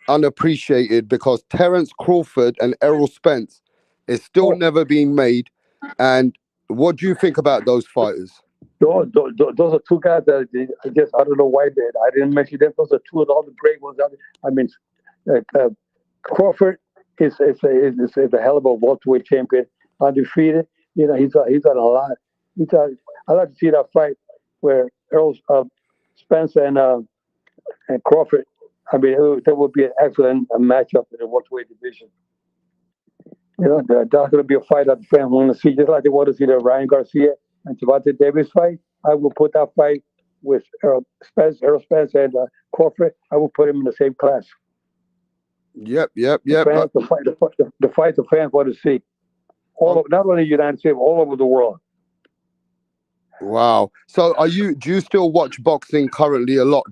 unappreciated because Terence Crawford and Errol Spence is still never being made? And what do you think about those fighters? Those are two guys that I don't know why I didn't mention them. Those are two of all the great ones out there. I mean, Crawford is a hell of a welterweight champion, undefeated. He's done a lot. I like to see that fight where Errol Spence and Crawford. I mean, that would be an excellent matchup in the welterweight division. That's going to be a fight that the fans want to see, just like they want to see the Ryan Garcia and Gervonta Davis fight. I will put that fight with Errol Spence and Crawford. I will put him in the same class. Yep. The fight the fans want to see. Not only in the United States, all over the world. Wow. So do you still watch boxing currently a lot?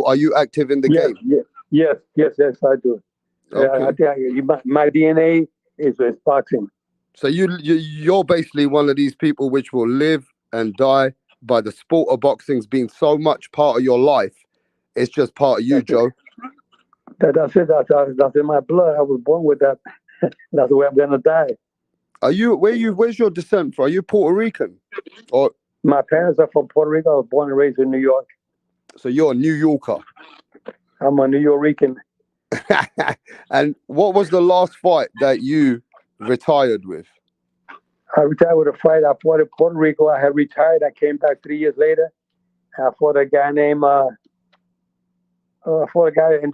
Are you active in the game? Yes, I do. Okay. I think my DNA is boxing. So you're basically one of these people which will live and die by the sport of boxing's being so much part of your life. It's just part of you, Joe. That's it. That's in my blood. I was born with that. That's the way I'm gonna die. Where's your descent from? Are you Puerto Rican? Or My parents are from Puerto Rico. I was born and raised in New York. so you're a New Yorker. I'm a New Yorican. And what was the last fight that you retired with? I retired with a fight. I fought in Puerto Rico. I had retired. I came back 3 years later. I fought a guy named I fought a guy in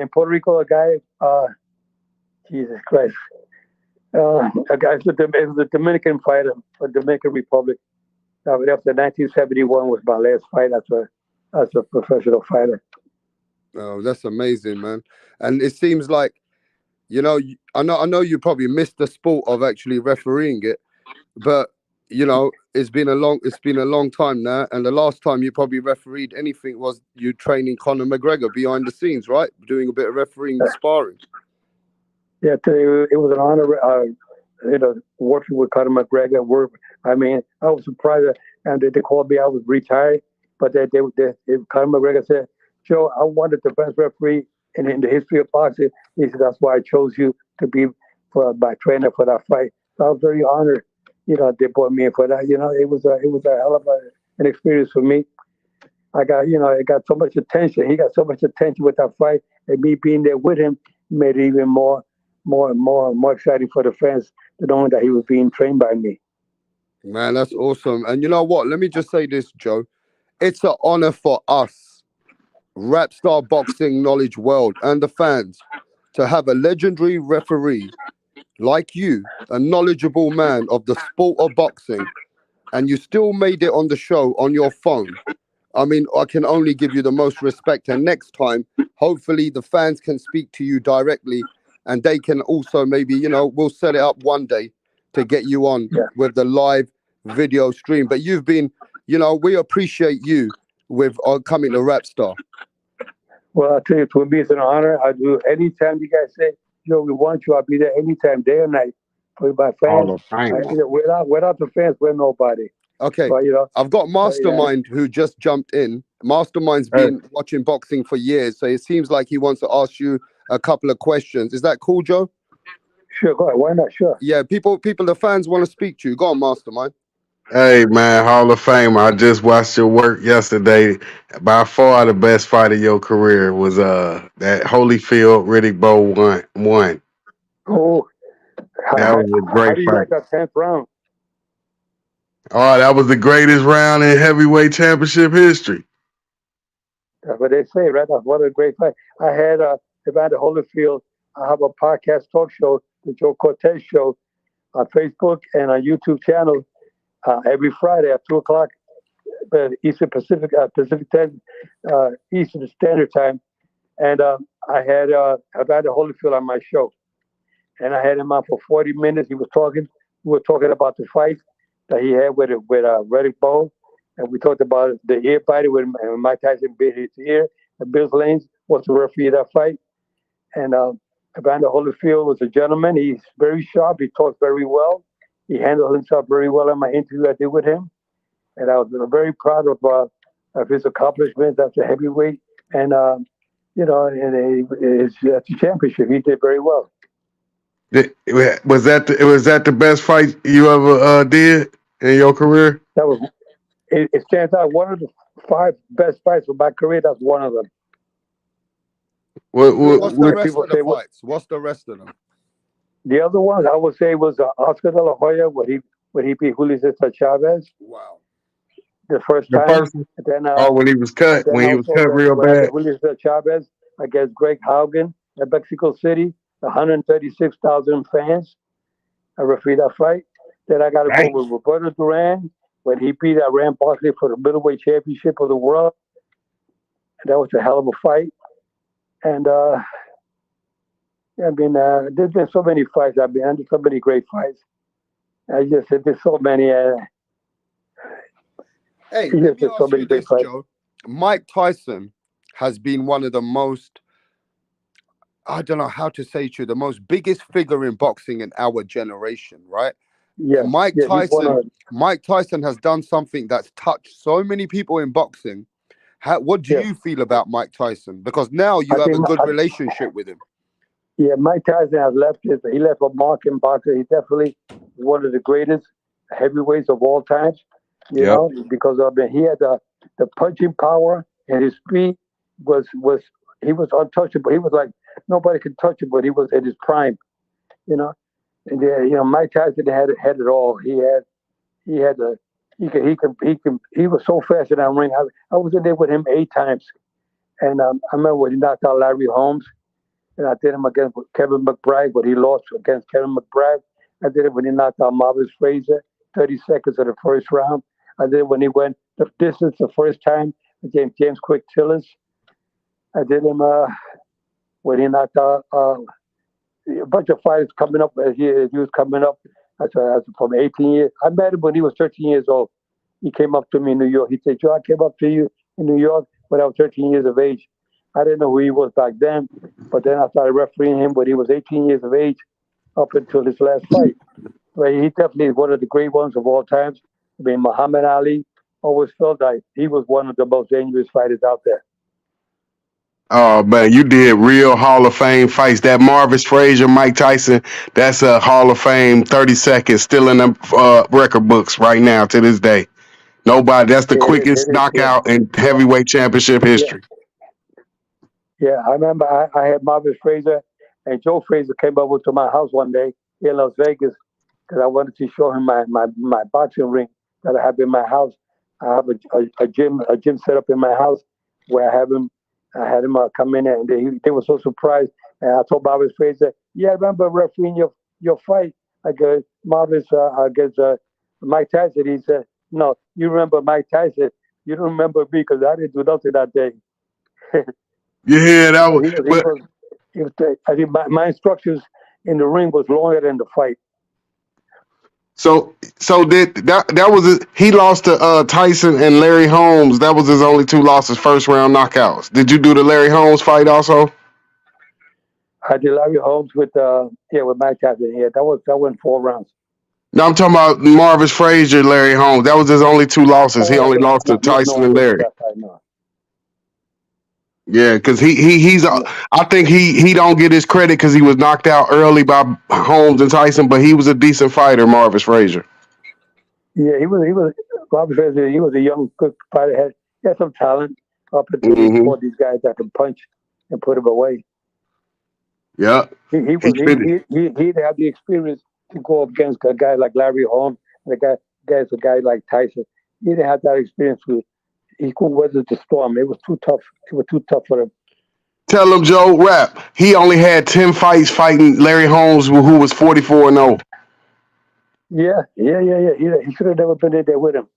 Puerto Rico. A guy, Jesus Christ, a guy. It was a Dominican fighter for Dominican Republic. After 1971 was my last fight as a professional fighter. Oh, that's amazing, man. And it seems like, I know you probably missed the sport of actually refereeing it, but it's been a long time now. And the last time you probably refereed anything was you training Conor McGregor behind the scenes, right? Doing a bit of refereeing sparring. Yeah, it was an honor, working with Conor McGregor. I was surprised, and they called me. I was retired, but Conor McGregor said, "Joe, I wanted the best referee in the history of boxing." He said, "That's why I chose you to be my trainer for that fight." So I was very honored. They brought me in for that. It was a hell of an experience for me. I got so much attention. He got so much attention with that fight, and me being there with him made it even more exciting for the fans to know that he was being trained by me. Man, that's awesome. And you know what? Let me just say this, Joe. It's an honor for us, WRAPSTAR Boxing Knowledge World, and the fans to have a legendary referee like you, a knowledgeable man of the sport of boxing, and you still made it on the show on your phone. I mean, I can only give you the most respect. And next time, hopefully the fans can speak to you directly, and they can also maybe, we'll set it up one day to get you on with the live video stream. But you've been, we appreciate you with coming to WRAPSTAR. Well, I'll tell you, to me, it's an honor. I do anytime you guys say, "Joe, we want you," I'll be there anytime, day or night, for my Hall fans. of Fame. Without the fans, we're nobody. Okay, But, I've got Mastermind who just jumped in. Mastermind's been watching boxing for years, so it seems like he wants to ask you a couple of questions. Is that cool, Joe? Sure, go ahead. Why not? Sure. Yeah, the fans want to speak to you. Go on, Mastermind. Hey man, Hall of Fame. I just watched your work yesterday. By far the best fight of your career was that Holyfield Riddick Bowe one. Oh, That was a how great do you fight. like that 10th round? Oh, that was the greatest round in heavyweight championship history. That's what they say, right? That's what a great fight. I had Evander Holyfield. I have a podcast talk show, the Joe Cortez Show, on Facebook and on YouTube channel every Friday at 2 o'clock Eastern Pacific time, Eastern Standard Time. And I had Evander Holyfield on my show, and I had him on for 40 minutes. He was talking. We were talking about the fight that he had with Riddick Bowe, and we talked about the ear fighting when Mike Tyson bit his ear. And Bill Lanes was the referee of that fight, and Evander Holyfield was a gentleman. He's very sharp. He talks very well. He handled himself very well in my interview I did with him, and I was very proud of his accomplishments as a heavyweight. And his championship, he did very well. Was that the best fight you ever did in your career? That was. It stands out one of the 5 best fights of my career. That's one of them. What's the rest of the fights? What's the rest of them? The other ones I would say was Oscar De La Hoya when he beat Julio Cesar Chavez. Wow. The first The time. first, then, when he was cut real bad. Julio Cesar Chavez against Greg Haugen at Mexico City, 136,000 fans. I refereed that fight. Then I got to go with Roberto Duran when he beat Rand Barkley for the middleweight championship of the world. And that was a hell of a fight. And there's been so many fights. I've been under so many great fights. I just said there's so many. Hey, let me ask you this, Joe. Mike Tyson has been one of the most, I don't know how to say to you, the most biggest figure in boxing in our generation, right? Yeah. Mike Tyson has done something that's touched so many people in boxing What do Yeah, you feel about Mike Tyson? Because now I you have think a good relationship with him. yeah, Mike Tyson has left it. He left a mark in boxing. He definitely is one of the greatest heavyweights of all times. You Yep. know, because of he had the punching power and his speed was he was untouchable. He was like nobody could touch him, but he was at his prime. You know, and Mike Tyson had it all. He had the he was so fast in that ring. I was in there with him 8 times, and I remember when he knocked out Larry Holmes, and I did him against Kevin McBride, but he lost against Kevin McBride. I did it when he knocked out Marvis Frazier, 30 seconds of the first round. I did it when he went the distance the first time against James Quick Tillis. I did him when he knocked out a bunch of fighters coming up as he was coming up. That's from 18 years. I met him when he was 13 years old. He came up to me in New York. He said, "Joe, I came up to you in New York when I was 13 years of age." I didn't know who he was back then, but then I started refereeing him when he was 18 years of age up until his last fight. Right? He definitely is one of the great ones of all times. I mean, Muhammad Ali always felt like he was one of the most dangerous fighters out there. Oh man, you did real Hall of Fame fights. That Marvis Frazier, Mike Tyson, that's a Hall of Fame 30 seconds still in the record books right now to this day. Nobody, that's the Yeah, quickest it is. Yeah, knockout in yeah, heavyweight championship yeah. history. Yeah, I remember I had Marvis Frazier and Joe Frazier came over to my house one day in Las Vegas because I wanted to show him my boxing ring that I have in my house. I have a gym set up in my house where I had him come in and they were so surprised. And I told Marvis Frazier, "Yeah, I remember refereeing your fight against Marvis against Mike Tyson." He said, "No, you remember Mike Tyson. You don't remember me because I didn't do nothing that day." Yeah, that was. He But was I think my instructions in the ring was longer than the fight. so did that was he lost to Tyson and Larry Holmes. That was his only two losses, first round knockouts. Did you do the Larry Holmes fight also? I did Larry Holmes with Mike Tyson. Yeah, that went 4 rounds. No, I'm talking about Marvis Frazier, Larry Holmes. That was his only two losses. He Oh only yeah, lost to no, Tyson I and didn't do Larry. that fight. No, Yeah, because he's no. I think he don't get his credit because he was knocked out early by Holmes and Tyson, but he was a decent fighter, Marvis Frazier. Yeah, he was Robert Frazier. He was a young, good fighter. He had some talent up until he Hmm. fought these guys that can punch and put him away. Yeah, He he was finished. he didn't have the experience to go up against a guy like Larry Holmes and a guy like Tyson. He didn't have that experience with. He couldn't weather the storm. It was too tough. It was too tough for him. Tell him Joe Rap. He only had 10 fights fighting Larry Holmes, who was 44-0. Yeah. He should have never been in there with him.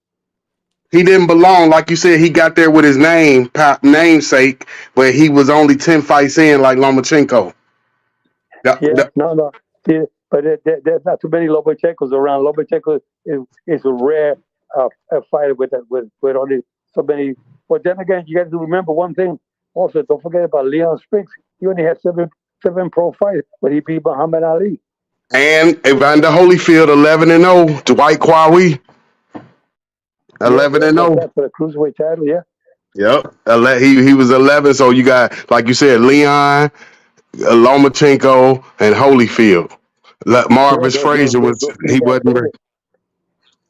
He didn't belong, like you said. He got there with his namesake, but he was only 10 fights in, like Lomachenko. Yeah, no. Yeah, but there's not too many Lomachenkos around. Lomachenko is a rare fighter with only so many. But then again, you got to remember one thing. Also, don't forget about Leon Spinks. He only had seven pro fights, but he beat Muhammad Ali. And Evander Holyfield, 11-0. Dwight Kwawi, Yeah, 11-0. that's that for the cruiserweight title. Yeah, Yep. He was 11. So you got, like you said, Leon, Lomachenko, and Holyfield. yeah. Marvis Frazier Those three he guys wasn't made ready. it.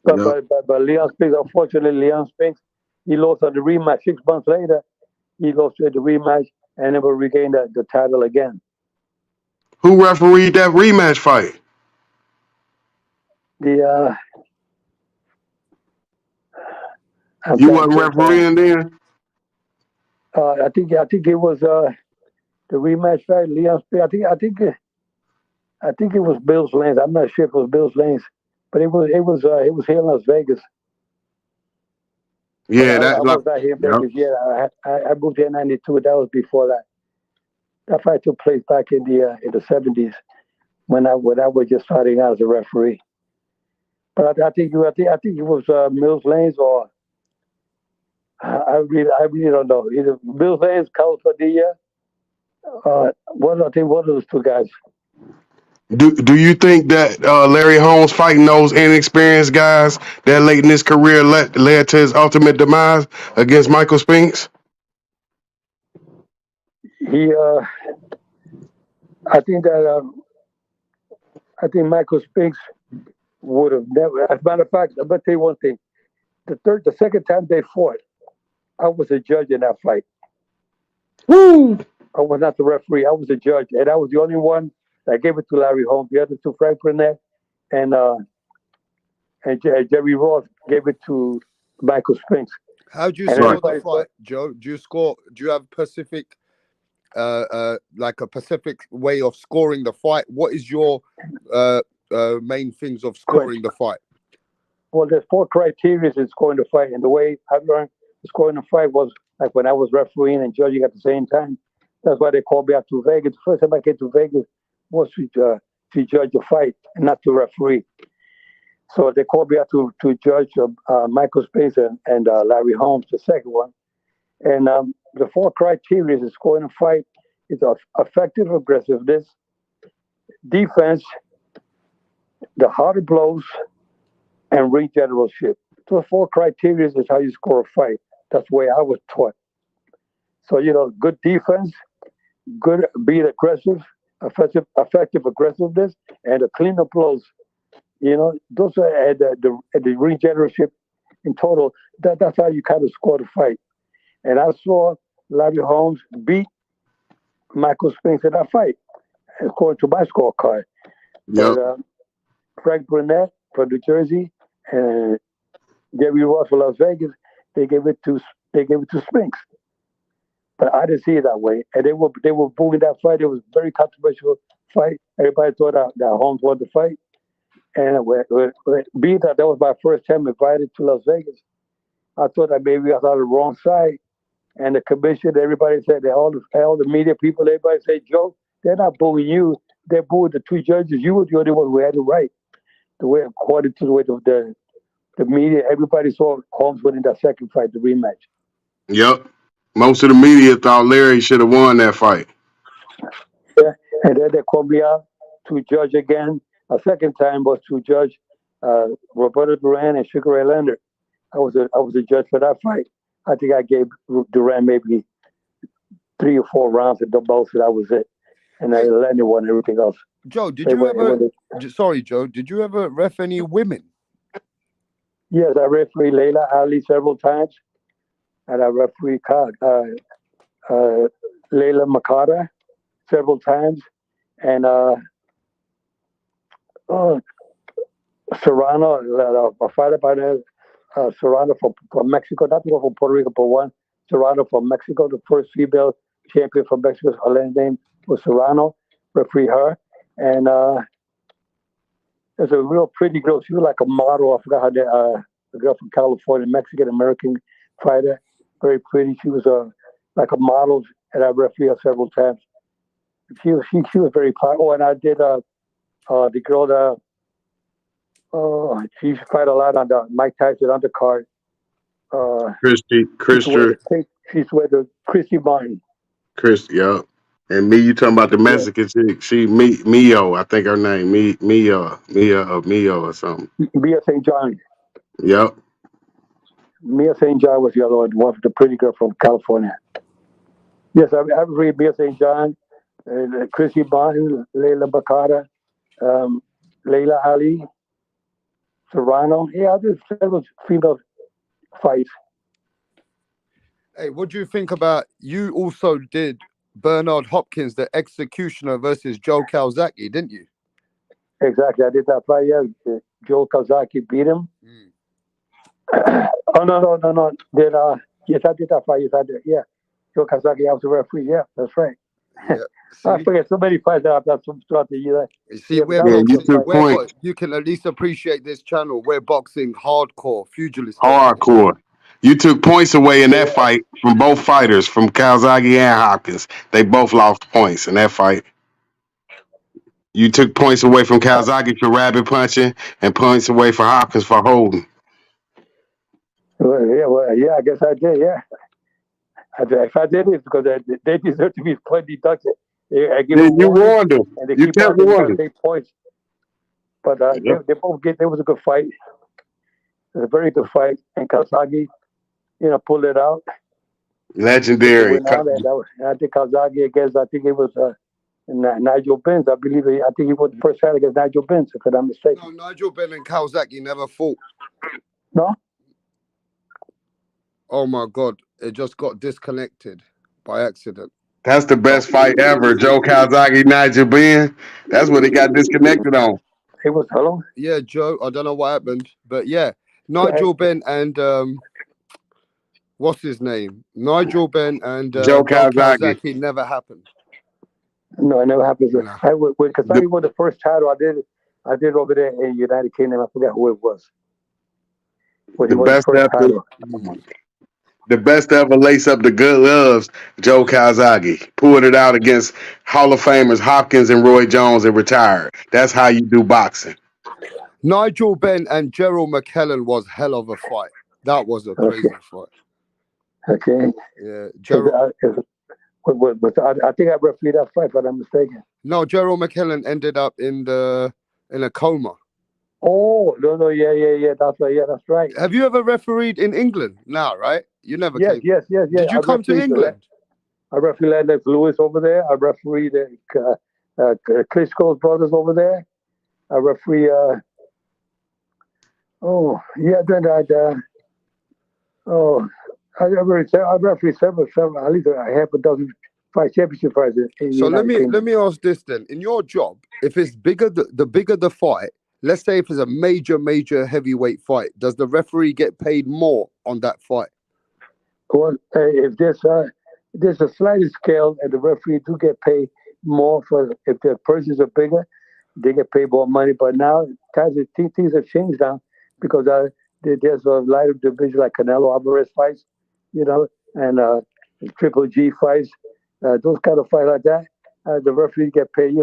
But Yep. but but, but Leon Spinks, unfortunately, Leon Spinks, he lost on the rematch 6 months later. He lost at the rematch and never regained the title again. Who refereed that rematch fight? The I'm You trying to wasn't think. refereeing then? I think it was the rematch fight. Leon Spinks. I think it was Bill's Lanes. I'm not sure if it was Bill's Lanes, but it was here in Las Vegas. But Yeah, I that like was not here in yep. Vegas yet. I moved here in '92. That was before that. That fight took place back in the '70s when I was just starting out as a referee. But I think it was Mills Lanes or I really don't know. Either Mills Lanes, Carlos Padilla. One of those two guys. Do you think that Larry Holmes fighting those inexperienced guys that late in his career led to his ultimate demise against Michael Spinks? he, I think that I think Michael Spinks would have never. As a matter of fact, I'm gonna tell you one thing. The second time they fought, I was a judge in that fight. Woo! I was not the referee. I was a judge, and I was the only one that gave it to Larry Holmes. The other two, Frank Burnett and Jerry Ross, gave it to Michael Spinks. How do you And score the everybody fight, Joe? Do you score? Do you have Pacific, like a Pacific way of scoring the fight? What is your main things of scoring the fight? Well, there's 4 criteria in scoring the fight, and the way I've learned scoring the fight was like when I was refereeing and judging at the same time. That's why they called me out to Vegas. The first time I came to Vegas was to judge the fight and not to referee. So they called me out to judge Michael Spinks and Larry Holmes, the second one. And the 4 criteria in scoring a fight is effective aggressiveness, defense, the harder blows, and ring generalship. Those 4 criteria is how you score a fight. That's the way I was taught. So, good defense, good being aggressive, effective aggressiveness, and a cleanup blows. Those are the ring generalship in total. That's how you kind of score the fight. And I saw Larry Holmes beat Michael Spinks in that fight, according to my scorecard. Yep. But Frank Burnett from New Jersey and Jerry Ross from Las Vegas, they gave it to Spinks. But I didn't see it that way, and they were booing that fight. It was a very controversial fight. Everybody thought that Holmes won the fight, and being that was my first time invited to Las Vegas, I thought that maybe I was on the wrong side. And the commission, everybody said, all the media people, everybody said, Joe, they're not booing you. They're booing the 2 judges. You were the only one who had it right. The way, according to the way the media, everybody saw Holmes winning that second fight, the rematch. Yep. Most of the media thought Larry should have won that fight. Yeah. And then they called me out to judge again. A second time was to judge Roberto Duran and Sugar Ray Leonard. I was a judge for that fight. I think I gave Duran maybe 3 or 4 rounds at the both, and that was it. And I Leonard won everything else. Joe, did you ever? Sorry, Joe. Did you ever ref any women? Yes, I refereed Layla Ali several times, and I refereed Layla Makata several times, and Serrano, a fighter by the Serrano from Mexico, not the one from Puerto Rico, but one Serrano from Mexico, the first female champion from Mexico. Her last name was Serrano. Referee her, and there's a real pretty girl. She was like a model. I forgot her name. A girl from California, Mexican American fighter, very pretty. She was like a model, and I refereed her several times. She was very popular. Oh, and I did the girl that she used to fight a lot on the Mike Tyson undercard. Christy. She's with the Christy Martin. Yeah. And you talking about the Mexican chick? She Mio, I think her name Mia or something. Mia St. John. Yep. Mia St. John was the other one, the pretty girl from California. Yes, I read Mia St. John, Chrissy Martin, Layla Bakata, Layla Ali, Serrano. Yeah, I did several female fights. Hey, what do you think about? You also did Bernard Hopkins, the Executioner versus Joe Calzaghe, didn't you? Exactly, I did that fight. Yeah, Joe Calzaghe beat him. Oh no! Yes, I did that fight. Yes, I did. Yeah, Joe Calzaghe, I was a referee. Yeah, that's right. Yeah. I forget so many fights that I've done throughout the year. You see, you can at least appreciate this channel. We're boxing hardcore, pugilist. Hardcore. You took points away in that fight from both fighters, from Calzaghe and Hopkins. They both lost points in that fight. You took points away from Calzaghe for rabbit punching and points away for Hopkins for holding. Yeah, I guess I did. Yeah, if I did it because they deserve to be point deducted. I give them you warning, warned them. and they You keep kept warning. Take points. But they both get. It was a good fight. It was a very good fight, and Calzaghe, pulled it out. But they Legendary. went out, and that was, I think Kazagi against, I think it was Nigel Benz. I believe I think he won the first fight against Nigel Benz, if I'm not No, mistaken. Nigel Benn and Kawasaki never fought. No? Oh my God, it just got disconnected by accident. That's the So best fight ever. Joe Calzaghe, Nigel Benn. That's what he got disconnected on. It was, hello? yeah, Joe, I don't know what happened, but yeah, Go ahead. Nigel Benn and what's his name? Nigel Benn and Joe Joe Calzaghe. Kawasaki never happened. No, it never happens. Nah. When The, Kazagi won the first title, I did over there in United Kingdom. I forgot who it was. When he the won the best first ever. title. The best ever lace up the good loves, Joe Calzaghe. Pulled it out against Hall of Famers Hopkins and Roy Jones and retired. That's how you do boxing. Nigel Benn and Gerald McKellen was hell of a fight. That was a Okay. crazy fight. Okay. Yeah, Is, Gerald. I think I refereed that fight, if I'm not mistaken. No, Gerald McKellen ended up in a coma. Oh, no, yeah. That's right. Have you ever refereed in England? No, right? You never Yes, came. yes, yes, yes. Did you come to England? I refereed Lennox Lewis over there. I refereed Klitschko's brothers over there. I referee. Oh, yeah. Then oh, I refereed several, at least a half a dozen fight championship fights in the So let United me let Kingdom. me ask this then. In your job, if it's bigger, the bigger the fight. Let's say if it's a major heavyweight fight, does the referee get paid more on that fight? Well, if there's a sliding scale, and the referee do get paid more for if the purses are bigger, they get paid more money. But now things have changed now because there's a lighter division like Canelo Alvarez fights, you know, and Triple G fights, those kind of fights like that. The referees get paid,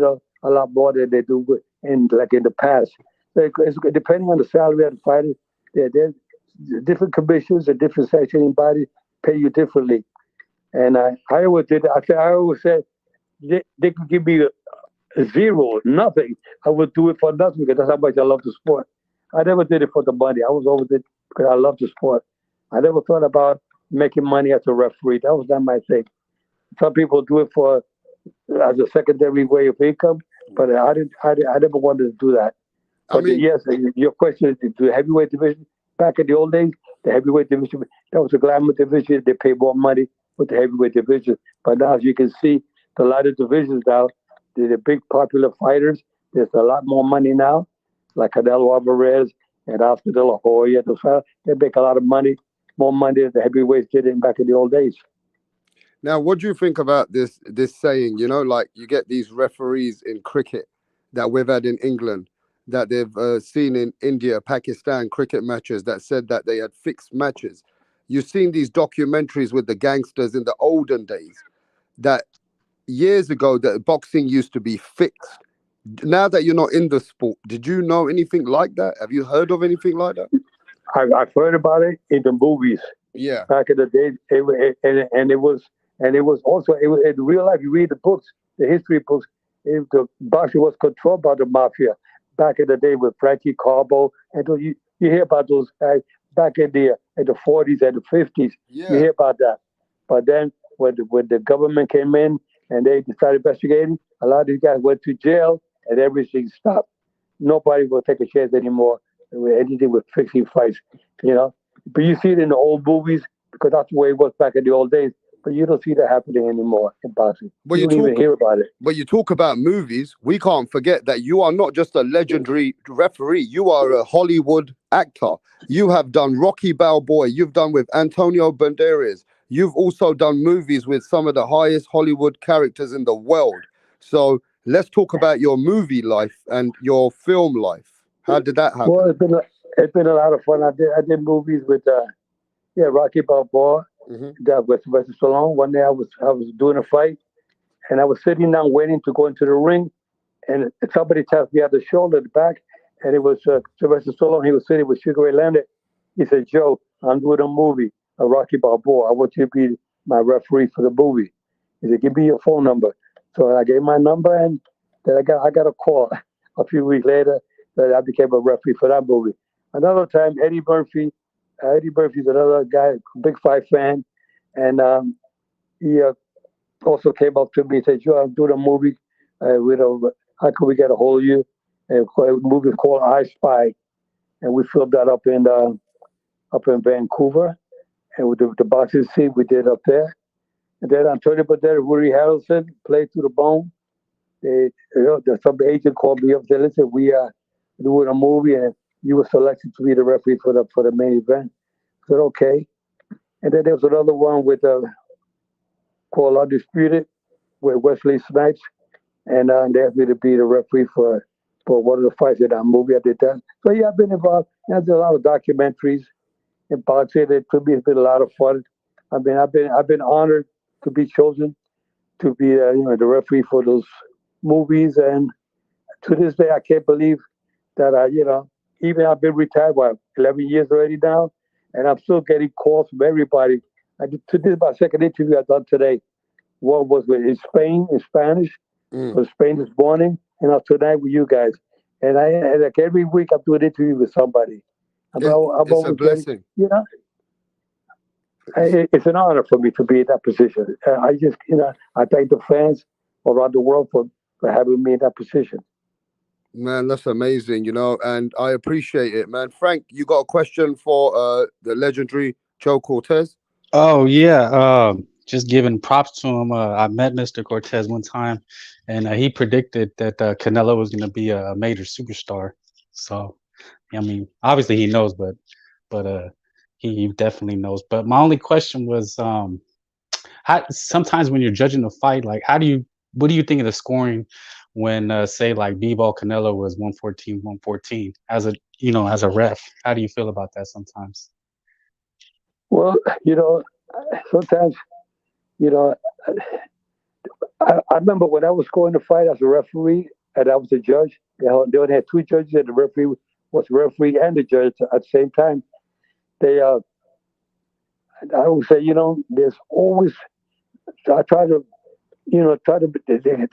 a lot more than they do in the past. So it's depending on the salary of the fighter. There's different commissions and different sanctioning bodies pay you differently. And I always said they could give me zero, nothing. I would do it for nothing because that's how much I love the sport. I never did it for the money. I was always it because I love the sport. I never thought about making money as a referee. That was not my thing. Some people do it for as a secondary way of income, but I didn't. I never wanted to do that. I But mean, yes, your question is the heavyweight division. Back in the old days, the heavyweight division, that was a glamour division. They pay more money with the heavyweight division. But now, as you can see, the lighter divisions now, the big popular fighters, there's a lot more money now, like Canelo Alvarez and Oscar De La Hoya. They make a lot of money, more money than the heavyweights did in back in the old days. now what do you think about this saying? Like you get these referees in cricket that we've had in England that they've seen in India, Pakistan cricket matches that said that they had fixed matches. You've seen these documentaries with the gangsters in the olden days that years ago that boxing used to be fixed. Now that you're not in the sport, did you know anything like that? Have you heard of anything like that? I've heard about it in the movies Yeah. back in the day, and it was also in real life. You read the books, the history books. The boxing was controlled by the mafia back in the day with Frankie Carbo, and so you hear about those guys back in the 40s and the 50s. You Yeah. hear about that, but then when the government came in and they started investigating, a lot of these guys went to jail and everything stopped. Nobody will take a chance anymore with anything with fixing fights, you know. But you see it in the old movies because that's the way it was back in the old days. But you don't see that happening anymore in boxing. But You you don't even talk hear about it. but you talk about movies. We can't forget that you are not just a legendary referee. You are a Hollywood actor. You have done Rocky Balboa. You've done with Antonio Banderas. You've also done movies with some of the highest Hollywood characters in the world. So let's talk about your movie life and your film life. How did that Well, happen? it's been a lot of fun. I did movies with Rocky Balboa. Hmm. That was Sylvester Stallone. One day I was doing a fight and I was sitting down waiting to go into the ring, and somebody tapped me on the shoulder, at the back, and it was Sylvester Stallone. He was sitting with Sugar Ray Leonard. He said, "Joe, I'm doing a movie, a Rocky Balboa. I want you to be my referee for the movie." He said, "Give me your phone number." So I gave my number, and then I got a call a few weeks later that I became a referee for that movie. Another time, Eddie Murphy. Eddie Murphy's another guy, big fight fan. And he also came up to me and said, "Joe, I'm doing a movie. How can we get a hold of you?" And a movie called I Spy, and we filmed that up in Vancouver, and with the boxing scene we did up there. And then Antonio Banderas, Woody Harrelson played through the bone. Some agent called me up and said, "Listen, we are doing a movie, and you were selected to be the referee for the main event." I said, "Okay." And then there was another one with called Undisputed with Wesley Snipes, and they asked me to be the referee for one of the fights in that movie. I did that. So yeah, I've been involved. I did a lot of documentaries in boxing. To me, it's been a lot of fun. I've been honored to be chosen to be the referee for those movies, and to this day, I can't believe that even I've been retired for 11 years already now, and I'm still getting calls from everybody. This is my second interview I've done today. One was in Spain, in Spanish, Mm. from Spain this morning, and now tonight with you guys. And like every week I'm doing an interview with somebody. I'm It's a always getting, blessing. it's an honor for me to be in that position. I thank the fans around the world for having me in that position. Man, that's amazing, and I appreciate it, man. Frank, you got a question for the legendary Joe Cortez? Oh yeah, just giving props to him. I met Mr. Cortez one time, and he predicted that Canelo was going to be a major superstar. So, I mean, obviously he knows, but he definitely knows. But my only question was, sometimes when you're judging a fight, like what do you think of the scoring when, say, like B-ball Canelo was 114, 114 as a ref? How do you feel about that sometimes? Well, sometimes, you know, I remember when I was going to fight as a referee and I was a judge. They only had two judges, and the referee was the referee and the judge at the same time. They, I would say, there's always. I try to, There's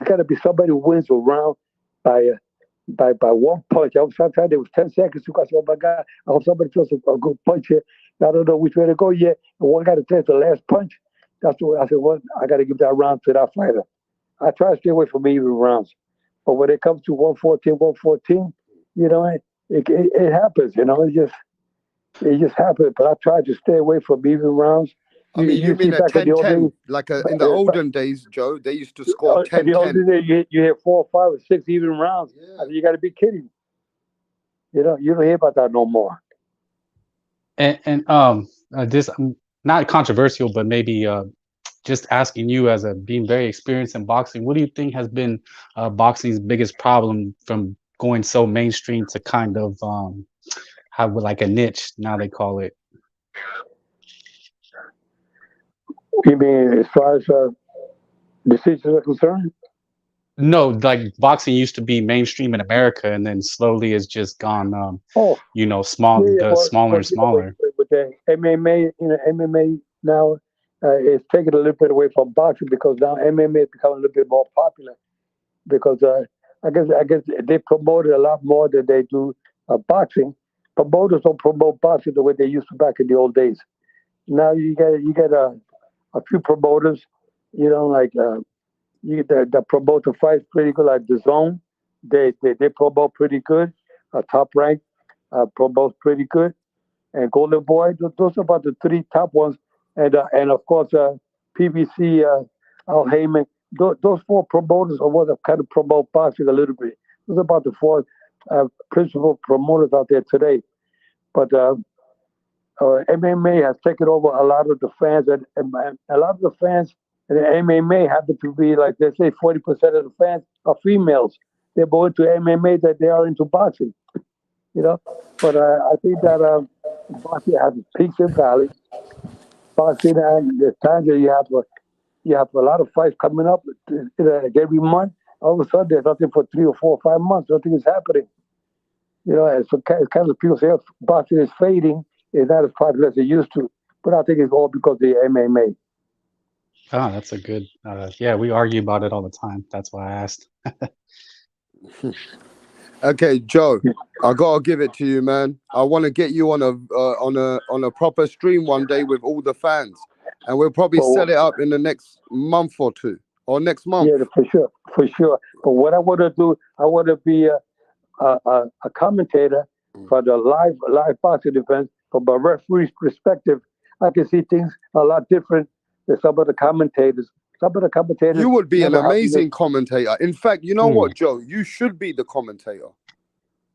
got to be somebody who wins a round by by one punch. I was sometimes there was 10 seconds to go. I said, "Oh my God, I hope somebody throws a good punch here. I don't know which way to go yet." And one guy to take the last punch. That's what I said. Well, I got to give that round to that fighter. I try to stay away from even rounds. But when it comes to 114, it happens. It just happens. But I try to stay away from even rounds. I mean, you You see mean a back in the old 10-10? days, Like in the olden days, Joe, they used to score in the old 10-10. days, you hit 4, 5, or 6 even rounds. Yeah. I mean, you got to be kidding. You don't hear about that no more. And this not controversial, but maybe just asking you as a being very experienced in boxing, what do you think has been boxing's biggest problem from going so mainstream to kind of have like a niche now they call it? You mean as far as decisions are concerned? No, like boxing used to be mainstream in America, and then slowly it's just gone, Oh, yeah. smaller Well, and smaller. with the MMA, MMA now is taking a little bit away from boxing because now MMA is becoming a little bit more popular because I guess they promote it a lot more than they do boxing. Promoters don't promote boxing the way they used to back in the old days. Now you get a few promoters, like that promote the fights pretty good, like the Zone. They promote pretty good. Top Rank promotes pretty good, and Golden Boy. Those are about the three top ones, and of course PBC, Al Heyman. Those four promoters are what kind of promote boxing a little bit. Those are about the four principal promoters out there today. But MMA has taken over a lot of the fans, and a lot of the fans in the MMA happen to be like they say 40% of the fans are females. They're more into MMA than they are into boxing, you know. But I think that boxing has its peaks and valleys. Boxing, and there's times that you have a lot of fights coming up like every month. All of a sudden, there's nothing for 3 or 4 or 5 months. Nothing is happening. And so kind of people say, "Oh, boxing is fading. It's not as popular as it used to." But I think it's all because of the MMA. Ah, that's a good. Yeah, we argue about it all the time. That's why I asked. Okay, Joe, I gotta give it to you, man. I want to get you on a proper stream one day with all the fans, and we'll probably Well, set it up in the next month or two, or next month. yeah, for sure. But what I want to do, I want to be a commentator for the live boxing events from a referee's perspective. I can see things a lot different than some of the commentators. Some of the commentators You would be an never have. amazing commentator. In fact, you know Hmm. what, Joe? You should be the commentator.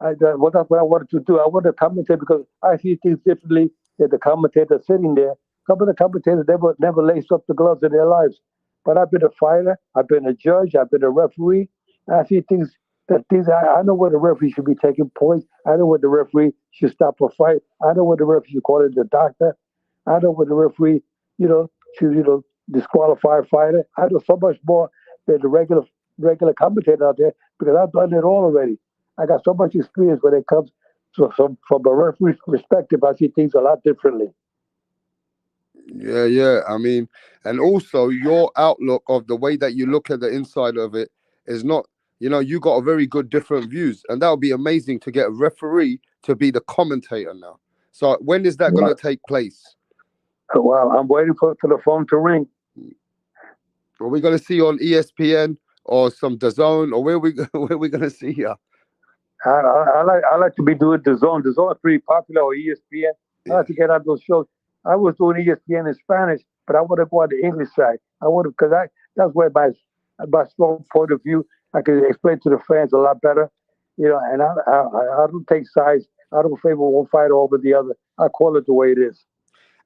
That's what I wanted to do. I want to commentate because I see things differently than the commentator sitting there. Some of the commentators never lace up the gloves in their lives. But I've been a fighter, I've been a judge, I've been a referee. And I see things I know where the referee should be taking points. I know where the referee should stop a fight. I know where the referee should call in the doctor. I know where the referee, should disqualify a fighter. I know so much more than the regular commentator out there because I've done it all already. I got so much experience when it comes to from a referee's perspective. I see things a lot differently. Yeah, yeah. I mean, and also your outlook of the way that you look at the inside of it is not, you got a very good different views, and that would be amazing to get a referee to be the commentator now. So when is that going to Well, take place? well, I'm waiting for the phone to ring. Are we going to see you on ESPN or some DAZN, or where we going to see you? I like to be doing the zone. The zone is pretty popular on ESPN. I Yeah. like to get out those shows. I was doing ESPN in Spanish, but I want to go on the English side. I want to because I that's where my strong point of view. I can explain to the fans a lot better. And I don't take sides. I don't favor one fighter over the other. I call it the way it is.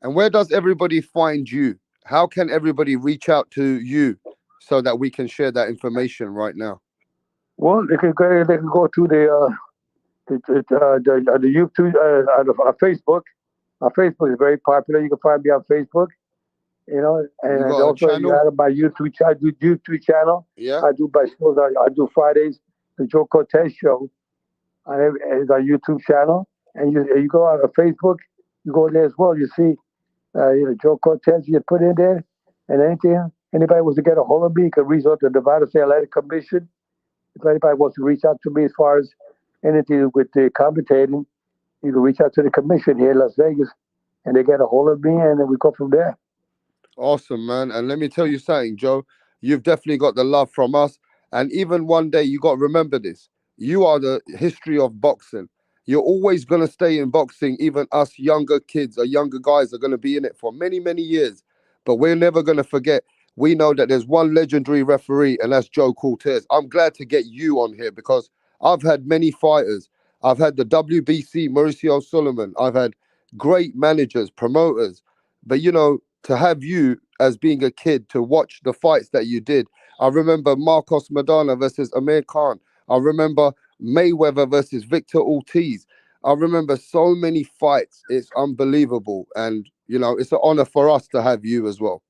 And where does everybody find you? How can everybody reach out to you so that we can share that information right now? Well, they can go to the YouTube, Facebook. Facebook is very popular. You can find me on Facebook. You And got a also you channel? have my YouTube channel. Yeah. I do my shows. I do Fridays, the Joe Cortez show, it's our YouTube channel. And you go on Facebook, you go there as well. You see, Joe Cortez. You put in there, and anybody wants to get a hold of me, you can reach out to the Nevada State Athletic Commission. If anybody wants to reach out to me as far as anything with the commentating, you can reach out to the commission here in Las Vegas, and they get a hold of me, and then we go from there. Awesome, man. And let me tell you something, Joe. You've definitely got the love from us. And even one day, you got to remember this. You are the history of boxing. You're always going to stay in boxing. Even us younger kids or younger guys are going to be in it for many, many years. But we're never going to forget. We know that there's one legendary referee, and that's Joe Cortez. I'm glad to get you on here because I've had many fighters. I've had the WBC, Mauricio Suleiman. I've had great managers, promoters. But, to have you as being a kid to watch the fights that you did. I remember Marcos Madonna versus Amir Khan. I remember Mayweather versus Victor Ortiz. I remember so many fights. It's unbelievable. And, it's an honor for us to have you as well.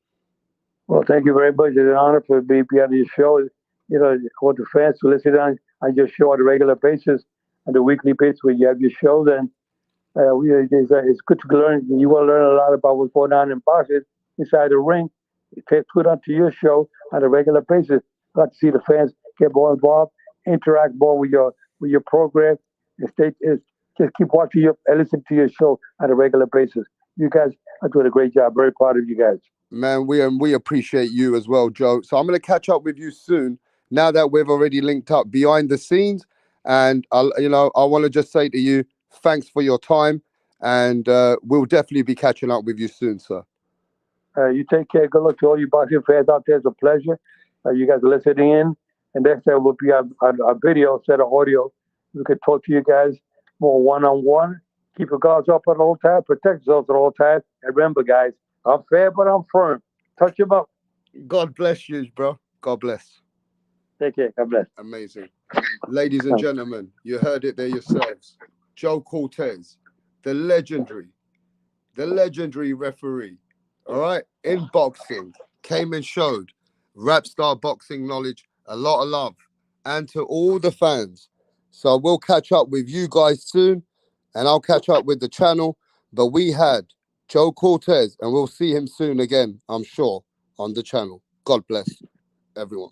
Well, thank you very much. It's an honor for me to be on your show. I want the fans to listen on your show on a regular basis, on the weekly basis where you have your shows. And it's good to learn. You will learn a lot about what's going on in boxing inside the ring. Put onto your show on a regular basis. I like to see the fans get more involved, interact more with your program, and just keep watching and listen to your show on a regular basis. You guys are doing a great job. Very proud of you guys. Man, we appreciate you as well, Joe. So I'm going to catch up with you soon. Now that we've already linked up behind the scenes, and I want to just say to you, thanks for your time, and we'll definitely be catching up with you soon, sir. You take care. Good luck to all you boxing fans out there. It's a pleasure. You guys are listening in. And next time will be a video instead of audio. We can talk to you guys more one-on-one. Keep your guards up at all times. Protect yourselves at all times. And remember, guys, I'm fair, but I'm firm. Touch them up. God bless you, bro. God bless. Take care. God bless. Amazing. Ladies and gentlemen, you heard it there yourselves. Joe Cortez, the legendary referee, all right, in boxing, came and showed WRAPSTAR boxing knowledge, a lot of love, and to all the fans. So we'll catch up with you guys soon, and I'll catch up with the channel. But we had Joe Cortez, and we'll see him soon again, I'm sure, on the channel. God bless everyone.